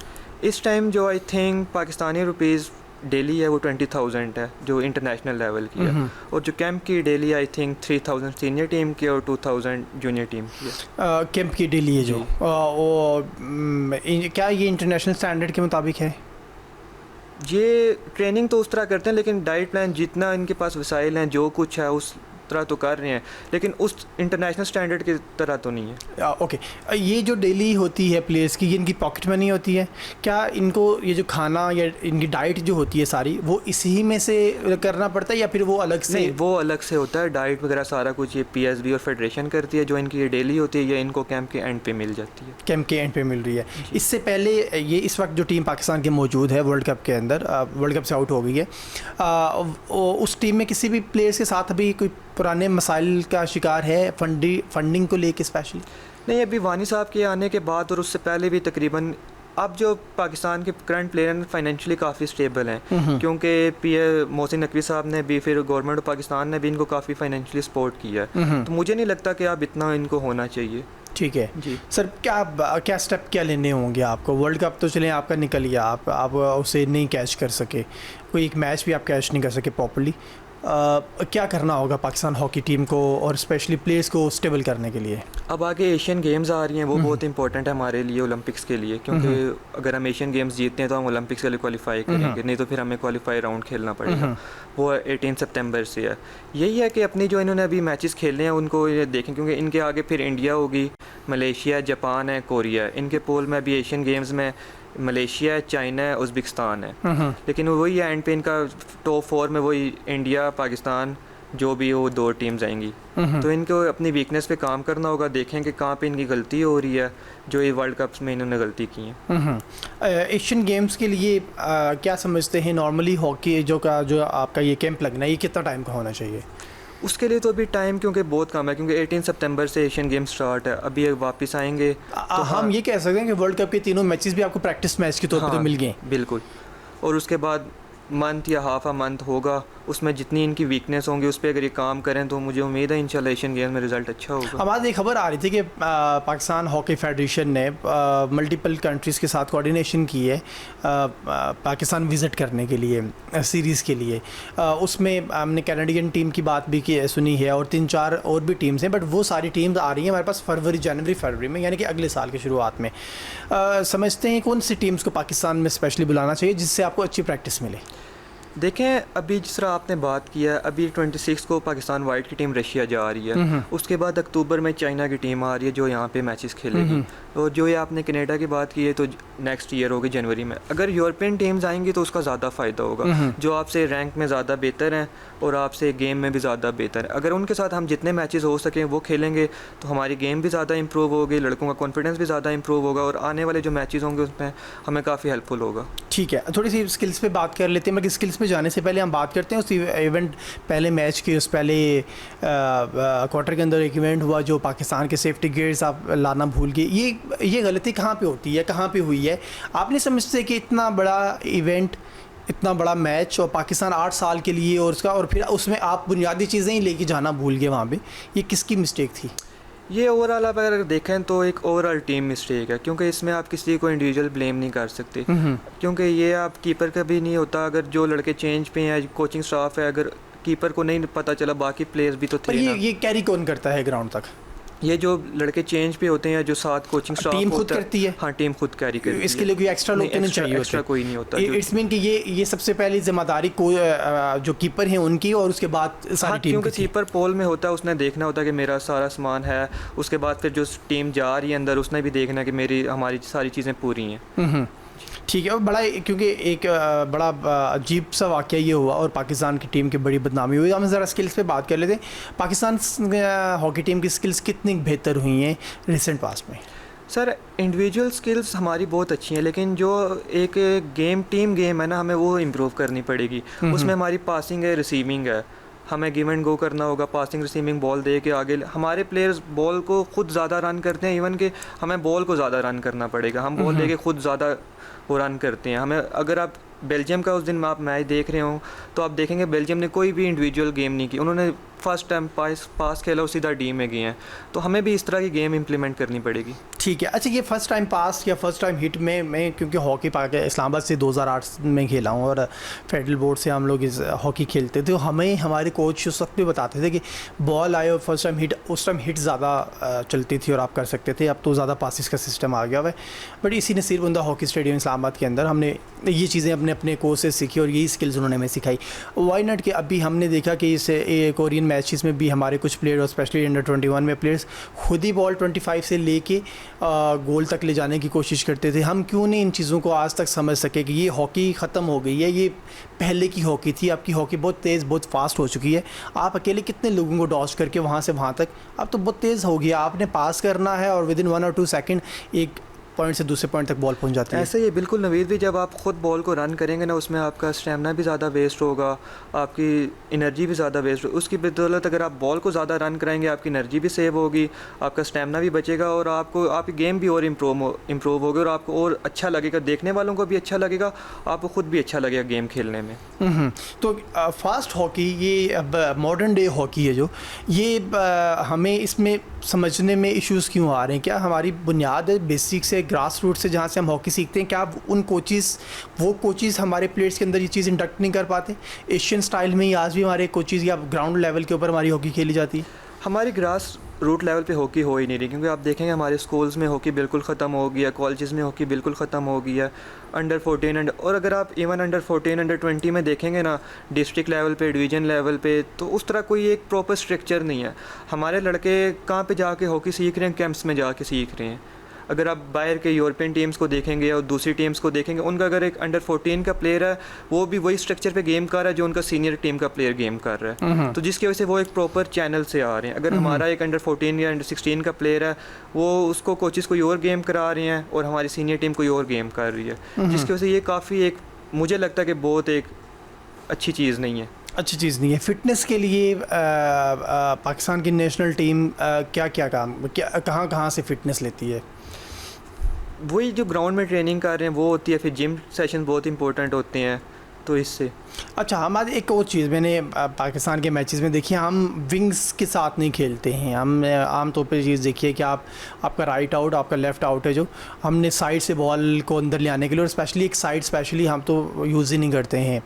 इस टाइम? जो I think Pakistani rupees daily है वो 20,000 है, जो इंटरनेशनल लेवल की है। और जो कैंप की daily I think 3,000 senior team की और 2,000 जूनियर टीम की है। कैंप की डेली है जो क्या ये इंटरनेशनल स्टैंडर्ड के मुताबिक है? ये ट्रेनिंग तो उस तरह करते हैं, लेकिन डाइट प्लान जितना इनके पास वसाइल हैं, जो कुछ है उस तरह तो कर रहे हैं, लेकिन उस इंटरनेशनल स्टैंडर्ड की तरह तो नहीं है। ओके, ये जो डेली होती है प्लेयर्स की, ये इनकी पॉकेट मनी होती है क्या? इनको ये जो खाना या इनकी डाइट जो होती है सारी, वो इसी में से करना पड़ता है या फिर वो अलग से? नहीं, वो अलग से होता है। डाइट वगैरह सारा कुछ ये PSB और फेडरेशन करती है। जो इनकी ये डेली होती है ये इनको कैंप के एंड पे मिल जाती है। कैंप के एंड पे मिल रही है। इससे पहले ये इस वक्त जो टीम पाकिस्तान की मौजूद है वर्ल्ड कप के अंदर, वर्ल्ड कप से आउट हो गई है, उस टीम में किसी भी प्लेयर्स के साथ अभी कोई पुराने मसाइल का शिकार है फंडिंग को लेके स्पेशली? नहीं, अभी वानी साहब के आने के बाद और उससे पहले भी तकरीबन अब जो पाकिस्तान के करंट प्लेयर हैं फाइनेंशियली काफ़ी स्टेबल हैं, क्योंकि मोहसिन नकवी साहब ने भी, फिर गवर्नमेंट ऑफ पाकिस्तान ने भी इनको काफ़ी फाइनेंशियली सपोर्ट किया है। तो मुझे नहीं लगता कि अब इतना इनको होना चाहिए। ठीक है जी सर, क्या स्टेप क्या लेने होंगे आपको? वर्ल्ड कप तो चलें आपका निकल गया, आप उसे नहीं कैच कर सके, कोई एक मैच भी आप कैच नहीं कर सके प्रॉपर्ली, क्या करना होगा पाकिस्तान हॉकी टीम को और स्पेशली प्लेयर्स को स्टेबल करने के लिए? अब आगे एशियन गेम्स आ रही हैं, वो बहुत इंपॉर्टेंट है हमारे लिए, ओलंपिक्स के लिए, क्योंकि अगर हम एशियन गेम्स जीतते हैं तो हम ओलंपिक्स के लिए क्वालिफाई करेंगे, नहीं तो फिर हमें क्वालिफाई राउंड खेलना पड़ेगा। वो 18 सितंबर से है। यही है कि अपनी जो इन्होंने अभी मैचेस खेलने हैं उनको ये देखें, क्योंकि इनके आगे फिर इंडिया होगी, मलेशिया, जापान है, कोरिया है। इनके पोल में अभी एशियन गेम्स में मलेशिया है, चाइना है, उज़्बेकिस्तान है, लेकिन वही है एंड पे इनका टॉप 4 में वही इंडिया, पाकिस्तान, जो भी वो 2 टीम्स आएंगी। तो इनको अपनी वीकनेस पे काम करना होगा, देखें कि कहाँ पे इनकी गलती हो रही है, जो ये वर्ल्ड कप्स में इन्होंने गलती की है। एशियन गेम्स के लिए क्या समझते हैं नॉर्मली हॉकी जो आपका ये कैंप लगना है, ये कितना टाइम का होना चाहिए? उसके लिए तो अभी टाइम क्योंकि बहुत कम है, क्योंकि 18 सितंबर से एशियन गेम स्टार्ट है, अभी ये वापस आएंगे तो हम ये कह सकते हैं कि वर्ल्ड कप के तीनों मैचेस भी आपको प्रैक्टिस मैच के तौर पे तो मिल गए। बिल्कुल। और उसके बाद मंथ या हाफ अ मंथ होगा, उसमें जितनी इनकी वीकनेस होंगी उस पर अगर ये काम करें तो मुझे उम्मीद है इंशाल्लाह एशियन गेम में रिजल्ट अच्छा होगा। हमारे एक खबर आ रही थी कि पाकिस्तान हॉकी फेडरेशन ने मल्टीपल कंट्रीज़ के साथ कोऑर्डिनेशन की है पाकिस्तान विज़िट करने के लिए, सीरीज़ के लिए। उसमें हमने कैनेडियन टीम की बात भी सुनी है और 3-4 और भी टीम्स हैं, बट वो सारी टीम्स आ रही हैं हमारे पास फरवरी में, यानी कि अगले साल की शुरुआत में। समझते हैं कौन सी टीम्स को पाकिस्तान में स्पेशली बुलाना चाहिए जिससे आपको अच्छी प्रैक्टिस मिले? देखें, अभी जिस तरह आपने बात किया है, अभी 26 को पाकिस्तान वाइट की टीम रशिया जा रही है, उसके बाद अक्टूबर में चाइना की टीम आ रही है जो यहाँ पे मैचेस खेलेगी, और जो ये आपने कनाडा की बात की है तो नेक्स्ट ईयर होगी जनवरी में। अगर यूरोपियन टीम्स आएंगी तो उसका ज़्यादा फ़ायदा होगा, जो आपसे रैंक में ज़्यादा बेहतर हैं और आपसे गेम में भी ज़्यादा बेहतर है। अगर उनके साथ हम जितने मैचेस हो सकें वो खेलेंगे तो हमारी गेम भी ज़्यादा इंप्रूव होगी, लड़कों का कॉन्फिडेंस भी ज़्यादा इंप्रूव होगा, और आने वाले जो मैचेस होंगे उसमें हमें काफ़ी हेल्पफुल होगा। ठीक है, थोड़ी सी स्किल्स पे बात कर लेते हैं, मैं स्किल्स में जाने से पहले हम बात करते हैं उस इवेंट पहले मैच के उस पहले क्वार्टर के अंदर एक इवेंट हुआ जो पाकिस्तान के सेफ्टी गियर्स आप लाना भूल गए। ये गलती कहाँ पे होती है, कहाँ पे हुई है? आप नहीं समझते कि इतना बड़ा इवेंट, इतना बड़ा मैच और पाकिस्तान 8 साल के लिए और उसका, और फिर उसमें आप बुनियादी चीज़ें ही लेके जाना भूल गए वहाँ पे, ये किसकी मिस्टेक थी? ये ओवरऑल आप अगर देखें तो एक ओवरऑल टीम मिस्टेक है, क्योंकि इसमें आप किसी को इंडिविजुअल ब्लेम नहीं कर सकते, क्योंकि ये आप कीपर का भी नहीं होता। अगर जो लड़के चेंज पे हैं, कोचिंग स्टाफ है, अगर कीपर को नहीं पता चला, बाकी प्लेयर्स भी तो थे ना। ये कैरी कौन करता है ग्राउंड तक? ये जो लड़के चेंज पे होते हैं, जो साथ कोचिंग स्टाफ टीम खुद करती है। हाँ, टीम खुद कैरी करती है। इसके लिए कोई एक्स्ट्रा लोग तो नहीं चाहिए होते? एक्स्ट्रा कोई नहीं होता। इट्स मीन कि ये सबसे पहली जिम्मेदारी को जो कीपर हैं उनकी, और उसके बाद सारी टीम, क्योंकि कीपर पोल में होता है, उसने देखना होता है कि मेरा सारा सामान है। उसके बाद फिर जो टीम जा रही है अंदर, उसने भी देखना है कि हमारी सारी चीज़ें पूरी हैं। ठीक है। और बड़ा, क्योंकि एक बड़ा अजीब सा वाक़या ये हुआ और पाकिस्तान की टीम की बड़ी बदनामी हुई। हम ज़रा स्किल्स पे बात कर लेते हैं। पाकिस्तान हॉकी टीम की स्किल्स कितनी बेहतर हुई हैं रिसेंट पास्ट में? सर, इंडिविजुअल स्किल्स हमारी बहुत अच्छी हैं, लेकिन जो एक टीम गेम है ना, हमें वो इम्प्रूव करनी पड़ेगी। उसमें हमारी पासिंग है, रिसीविंग है, हमें गिव एंड गो करना होगा। पासिंग रिसीविंग बॉल दे के आगे, हमारे प्लेयर्स बॉल को खुद ज़्यादा रन करते हैं, इवन कि हमें बॉल को ज़्यादा रन करना पड़ेगा। हम बॉल लेके खुद ज़्यादा वो रन करते हैं। हमें, अगर आप बेल्जियम का उस दिन आप मैच देख रहे हो तो आप देखेंगे बेल्जियम ने कोई भी इंडिविजुअल गेम नहीं की, उन्होंने फर्स्ट टाइम पास खेला और सीधा डी में गए हैं। तो हमें भी इस तरह की गेम इंप्लीमेंट करनी पड़ेगी। ठीक है। अच्छा, ये फर्स्ट टाइम पास या फर्स्ट टाइम हिट में मैं, क्योंकि हॉकी इस्लामाबाद से 2008 में खेला हूँ और फेडरल बोर्ड से हम लोग इस हॉकी खेलते थे, हमें हमारे कोच उस वक्त भी बताते थे कि बॉल आए और फर्स्ट टाइम हिट, उस टाइम हिट ज़्यादा चलती थी और आप कर सकते थे। अब तो ज़्यादा पासिस का सिस्टम आ गया हुआ है। बट इसी ने सिर्फ उनका हॉकी स्टेडियम इस्लामाबाद के अंदर हमने ये चीज़ें अपने कोच से सीखी और यही स्किल्स उन्होंने हमें सिखाई। वाई नॉट कि अभी हमने देखा कि इस कोरियन मैचेस में भी हमारे कुछ प्लेयर और स्पेशली अंडर 21 में प्लेयर्स खुद ही बॉल 25 से लेके गोल तक ले जाने की कोशिश करते थे। हम क्यों नहीं इन चीज़ों को आज तक समझ सके कि ये हॉकी ख़त्म हो गई है, ये पहले की हॉकी थी। आपकी हॉकी बहुत तेज़, बहुत फास्ट हो चुकी है। आप अकेले कितने लोगों को डॉज करके वहाँ से वहाँ तक, अब तो बहुत तेज़ हो गया। आपने पास करना है और विदिन 1 और 2 सेकेंड एक पॉइंट से दूसरे पॉइंट तक बॉल पहुंच जाती है। ऐसे ही बिल्कुल नवीद भी, जब आप खुद बॉल को रन करेंगे ना, उसमें आपका स्टेमिना भी ज़्यादा वेस्ट होगा, आपकी एनर्जी भी ज़्यादा वेस्ट होगी। उसकी बदौलत अगर आप बॉल को ज़्यादा रन कराएंगे, आपकी एनर्जी भी सेव होगी, आपका स्टेमिना भी बचेगा और आपकी गेम भी और इम्प्रूव होगी और आपको और अच्छा लगेगा, देखने वालों को भी अच्छा लगेगा, आपको खुद भी अच्छा लगेगा गेम खेलने में। तो फास्ट हॉकी, ये अब मॉडर्न डे हॉकी है जो, ये हमें इसमें समझने में इश्यूज़ क्यों आ रहे हैं? क्या हमारी बुनियाद है बेसिक से, ग्रास रूट से, जहाँ से हम हॉकी सीखते हैं, क्या वो कोचेज़ हमारे प्लेयर्स के अंदर ये चीज़ इंडक्ट नहीं कर पाते? एशियन स्टाइल में ही आज भी हमारे कोचेज़ या ग्राउंड लेवल के ऊपर हमारी हॉकी खेली जाती है? हमारी ग्रास रूट लेवल पे हॉकी हो ही नहीं रही, क्योंकि आप देखेंगे हमारे स्कूल्स में हॉकी बिल्कुल ख़त्म हो गई है, कॉलेजेस में हॉकी बिल्कुल ख़त्म हो गई है। अंडर 14 और अगर आप इवन अंडर 14, अंडर 20 में देखेंगे ना, डिस्ट्रिक्ट लेवल पे, डिवीज़न लेवल पे, तो उस तरह कोई एक प्रॉपर स्ट्रक्चर नहीं है। हमारे लड़के कहाँ पे जाके हॉकी सीख रहे हैं? कैंप्स में जाके सीख रहे हैं। अगर आप बाहर के यूरोपियन टीम्स को देखेंगे और दूसरी टीम्स को देखेंगे, उनका अगर एक अंडर 14 का प्लेयर है, वो भी वही स्ट्रक्चर पे गेम कर रहा है जो उनका सीनियर टीम का प्लेयर गेम कर रहा है। तो जिसकी वजह से वो एक प्रॉपर चैनल से आ रहे हैं। अगर हमारा एक अंडर 14 या अंडर 16 का प्लेयर है, वो उसको कोचेस कोई और गेम करा रहे हैं और हमारी सीनियर टीम कोई और गेम कर रही है, जिसकी वजह से ये काफ़ी एक, मुझे लगता है कि बहुत एक अच्छी चीज़ नहीं है। अच्छी चीज़ नहीं है। फ़िटनेस के लिए पाकिस्तान की नेशनल टीम कहाँ से फ़िटनेस लेती है? वही जो ग्राउंड में ट्रेनिंग कर रहे हैं वो होती है, फिर जिम सेशन बहुत इंपॉर्टेंट होते हैं, तो इससे। अच्छा, हमारी एक और चीज़ मैंने पाकिस्तान के मैचेस में देखी, हम विंग्स के साथ नहीं खेलते हैं। हम आम तौर पे चीज़ देखिए कि आपका राइट आउट, आपका लेफ़्ट आउट है, जो हमने साइड से बॉल को अंदर ले आने के लिए, और स्पेशली एक साइड स्पेशली हम तो यूज़ ही नहीं करते हैं।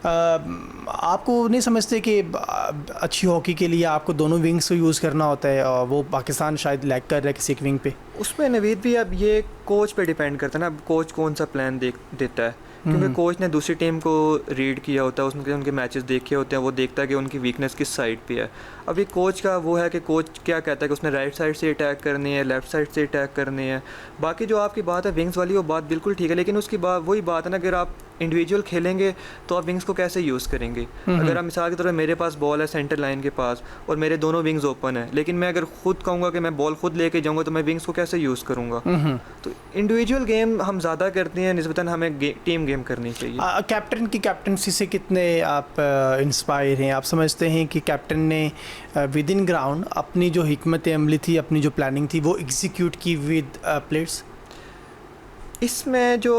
आपको नहीं समझते कि अच्छी हॉकी के लिए आपको दोनों विंग्स को यूज़ करना होता है, और वो पाकिस्तान शायद लैग कर रहा है किसी एक विंग पे? उसमें नवीद भी अब ये कोच पे डिपेंड करता है ना, कोच कौन सा प्लान देता है, क्योंकि कोच ने दूसरी टीम को रीड किया होता है, उनके मैचेस देखे होते हैं, वो देखता है कि उनकी वीकनेस किस साइड पे है। अभी कोच का वो है कि कोच क्या कहता है कि उसने राइट साइड से अटैक करनी है, लेफ़्ट साइड से अटैक करनी है। बाकी जो आपकी बात है विंग्स वाली, वो बात बिल्कुल ठीक है, लेकिन उसकी बात वही बात है ना, अगर आप इंडिविजुअल खेलेंगे तो आप विंग्स को कैसे यूज़ करेंगे? अगर आप मिसाल की तरह मेरे पास बॉल है सेंटर लाइन के पास और मेरे दोनों विंग्स ओपन है, लेकिन मैं अगर खुद कहूँगा कि मैं बॉल खुद लेके जाऊँगा, तो मैं विंग्स को कैसे यूज़ करूँगा? तो इंडिविजुअल गेम हम ज़्यादा करते हैं निस्बतन हमें टीम गेम करनी चाहिए। कैप्टन की कैप्टनसी से कितने आप इंस्पायर हैं? आप समझते हैं कि कैप्टन ने विद इन ग्राउंड अपनी जो हिकमत अमली थी, अपनी जो प्लानिंग थी, वो एग्जीक्यूट की विद प्लेयर्स? इसमें जो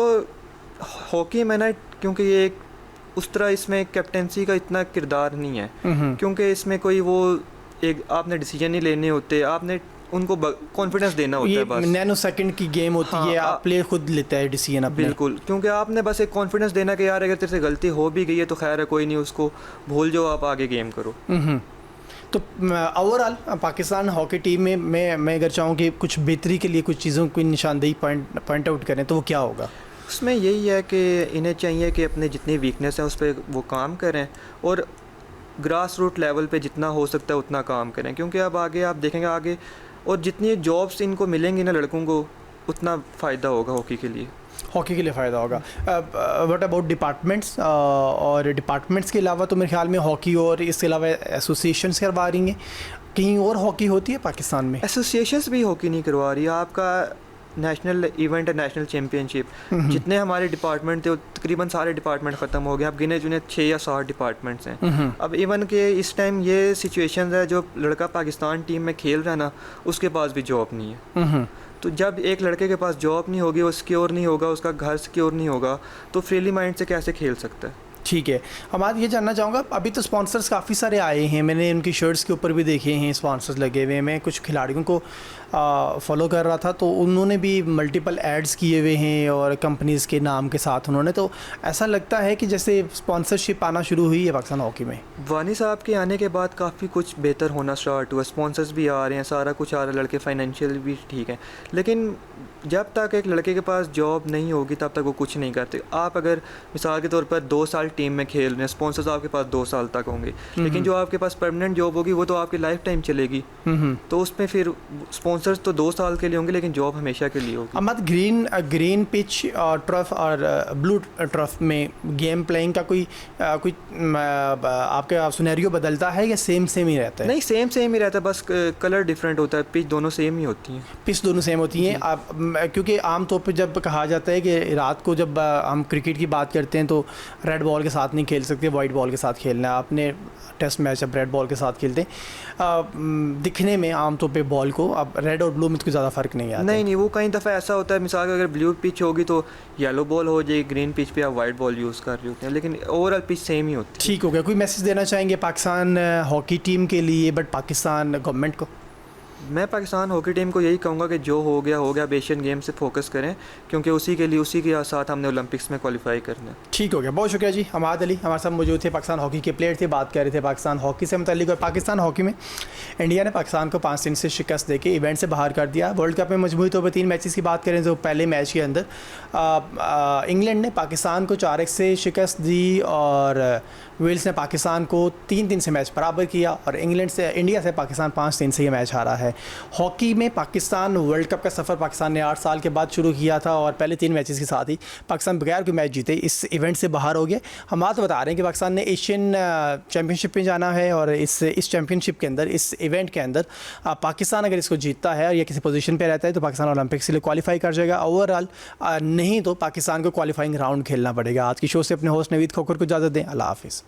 हॉकी में ना, क्योंकि ये उस तरह इसमें कैप्टनसी का इतना किरदार नहीं है, क्योंकि इसमें कोई वो एक आपने डिसीजन नहीं लेने होते, आपने उनको कॉन्फिडेंस देना होता है। बस नैनो सेकंड की गेम होती है, आप प्लेयर खुद लेता है डिसीजन अपने। बिल्कुल, क्योंकि आपने बस एक कॉन्फिडेंस देना कि यार अगर तेरे से गलती हो भी गई है तो खैर है, कोई नहीं, उसको भूल जाओ, आप आगे गेम करो। तो ओवरऑल पाकिस्तान हॉकी टीम में मैं अगर चाहूँ कि कुछ बेहतरी के लिए कुछ चीज़ों की निशानदेही पॉइंट आउट करें तो वो क्या होगा? उसमें यही है कि इन्हें चाहिए कि अपने जितनी वीकनेस है उस पर वो काम करें और ग्रास रूट लेवल पे जितना हो सकता है उतना काम करें, क्योंकि अब आगे आप देखेंगे आगे और जितनी जॉब्स इनको मिलेंगी ना लड़कों को, उतना फ़ायदा होगा हॉकी के लिए। हॉकी के लिए फ़ायदा होगा। What about departments? और डिपार्टमेंट्स के अलावा तो मेरे ख्याल में हॉकी और इसके अलावा एसोसिएशंस करवा रही हैं, कहीं और हॉकी होती है पाकिस्तान में? एसोसिएशंस भी हॉकी नहीं करवा रही है। आपका नेशनल इवेंट है, नेशनल चैम्पियनशिप, जितने हमारे डिपार्टमेंट थे वो तकरीबन सारे डिपार्टमेंट ख़त्म हो गए। अब गिने चुने 6 या 7 डिपार्टमेंट्स हैं। अब इवन के इस टाइम ये सिचुएशन है, जो लड़का पाकिस्तान टीम में खेल रहा है ना, उसके पास भी जॉब नहीं है। तो जब एक लड़के के पास जॉब नहीं होगी, वो सिक्योर नहीं होगा, उसका घर सिक्योर नहीं होगा, तो फ्रीली माइंड से कैसे खेल सकता है? ठीक है, हमारा ये जानना चाहूँगा, अभी तो स्पॉन्सर्स काफ़ी सारे आए हैं, मैंने उनकी शर्ट्स के ऊपर भी देखे हैं स्पॉन्सर्स लगे हुए हैं। मैं कुछ खिलाड़ियों को फॉलो कर रहा था तो उन्होंने भी मल्टीपल एड्स किए हुए हैं और कंपनीज़ के नाम के साथ उन्होंने, तो ऐसा लगता है कि जैसे स्पॉन्सरशिप आना शुरू हुई है पाकिस्तान हॉकी में। वानी साहब के आने के बाद काफ़ी कुछ बेहतर होना स्टार्ट हुआ, स्पॉन्सर्स भी आ रहे हैं, सारा कुछ आ रहा है, लड़के फाइनेंशियल भी ठीक है। लेकिन जब तक एक लड़के के पास जॉब नहीं होगी तब तक वो कुछ नहीं करते। आप अगर मिसाल के तौर पर 2 साल टीम में खेल रहे हैं, स्पॉन्सर्स आपके पास 2 साल तक होंगे, लेकिन जो आपके पास परमानेंट जॉब होगी वो तो आपकी लाइफ टाइम चलेगी। तो उसमें फिर स्पॉन्सर्स तो 2 साल के लिए होंगे, लेकिन जॉब हमेशा के लिए होगी। अहमद, ग्रीन पिच और ट्रफ और ब्लू ट्रफ में गेम प्लेइंग का कोई आपका सुनेरियो बदलता है या सेम ही रहता है? नहीं, सेम ही रहता है, बस कलर डिफरेंट होता है, पिच दोनों सेम ही होती हैं। पिच दोनों सेम होती हैं। आप क्योंकि आम तौर पे जब कहा जाता है कि रात को जब हम क्रिकेट की बात करते हैं तो रेड बॉल के साथ नहीं खेल सकते, वाइट बॉल के साथ खेलना है। आपने टेस्ट मैच अब रेड बॉल के साथ खेलते हैं, दिखने में आम तौर पे बॉल को अब रेड और ब्लू में तो ज़्यादा फ़र्क नहीं आता। नहीं, वो कई दफ़ा ऐसा होता है, मिसाल अगर ब्लू पिच होगी तो येलो बॉल हो जाएगी, ग्रीन पिच पे आप वाइट बॉल यूज़ कर रहे होते हैं, लेकिन ओवरऑल पिच सेम ही होती है। ठीक हो गया। कोई मैसेज देना चाहेंगे पाकिस्तान हॉकी टीम के लिए, बट पाकिस्तान गवर्नमेंट को? मैं पाकिस्तान हॉकी टीम को यही कहूँगा कि जो हो गया आप एशियन गेम से फोकस करें, क्योंकि उसी के साथ हमने ओलंपिक्स में क्वालिफाई करना है। ठीक हो गया, बहुत शुक्रिया जी। अहमद अली हमारे साथ मौजूद थे, पाकिस्तान हॉकी के प्लेयर थे, बात कर रहे थे पाकिस्तान हॉकी से मुतालिक। और पाकिस्तान हॉकी में इंडिया ने पाकिस्तान को 5-3 से शिकस्त देके इवेंट से बाहर कर दिया। वर्ल्ड कप में मजमूई तौर पर 3 मैचेस की बात करें तो पहले मैच के अंदर इंग्लैंड ने पाकिस्तान को 4-1 से शिकस्त दी और वेल्स ने पाकिस्तान को 3-3 से मैच बराबर किया और इंडिया से पाकिस्तान 5-3 से ये मैच हारा है। हॉकी में पाकिस्तान वर्ल्ड कप का सफ़र पाकिस्तान ने 8 साल के बाद शुरू किया था और पहले 3 मैचेस के साथ ही पाकिस्तान बगैर कोई मैच जीते इस इवेंट से बाहर हो गया। हम आपको बता रहे हैं कि पाकिस्तान ने एशियन चैम्पियनशिप में जाना है और इस चैम्पियनशिप के अंदर, इस इवेंट के अंदर पाकिस्तान अगर इसको जीतता है और या किसी पोजीशन पे रहता है तो पाकिस्तान ओलंपिक्स के लिए क्वालिफाई कर जाएगा। ओवरऑल नहीं तो पाकिस्तान को क्वालिफाइंग राउंड खेलना पड़ेगा। आज की शो से अपने होस्ट नवीद खोखर को इजाज़त दें। अल्लाह हाफिज़।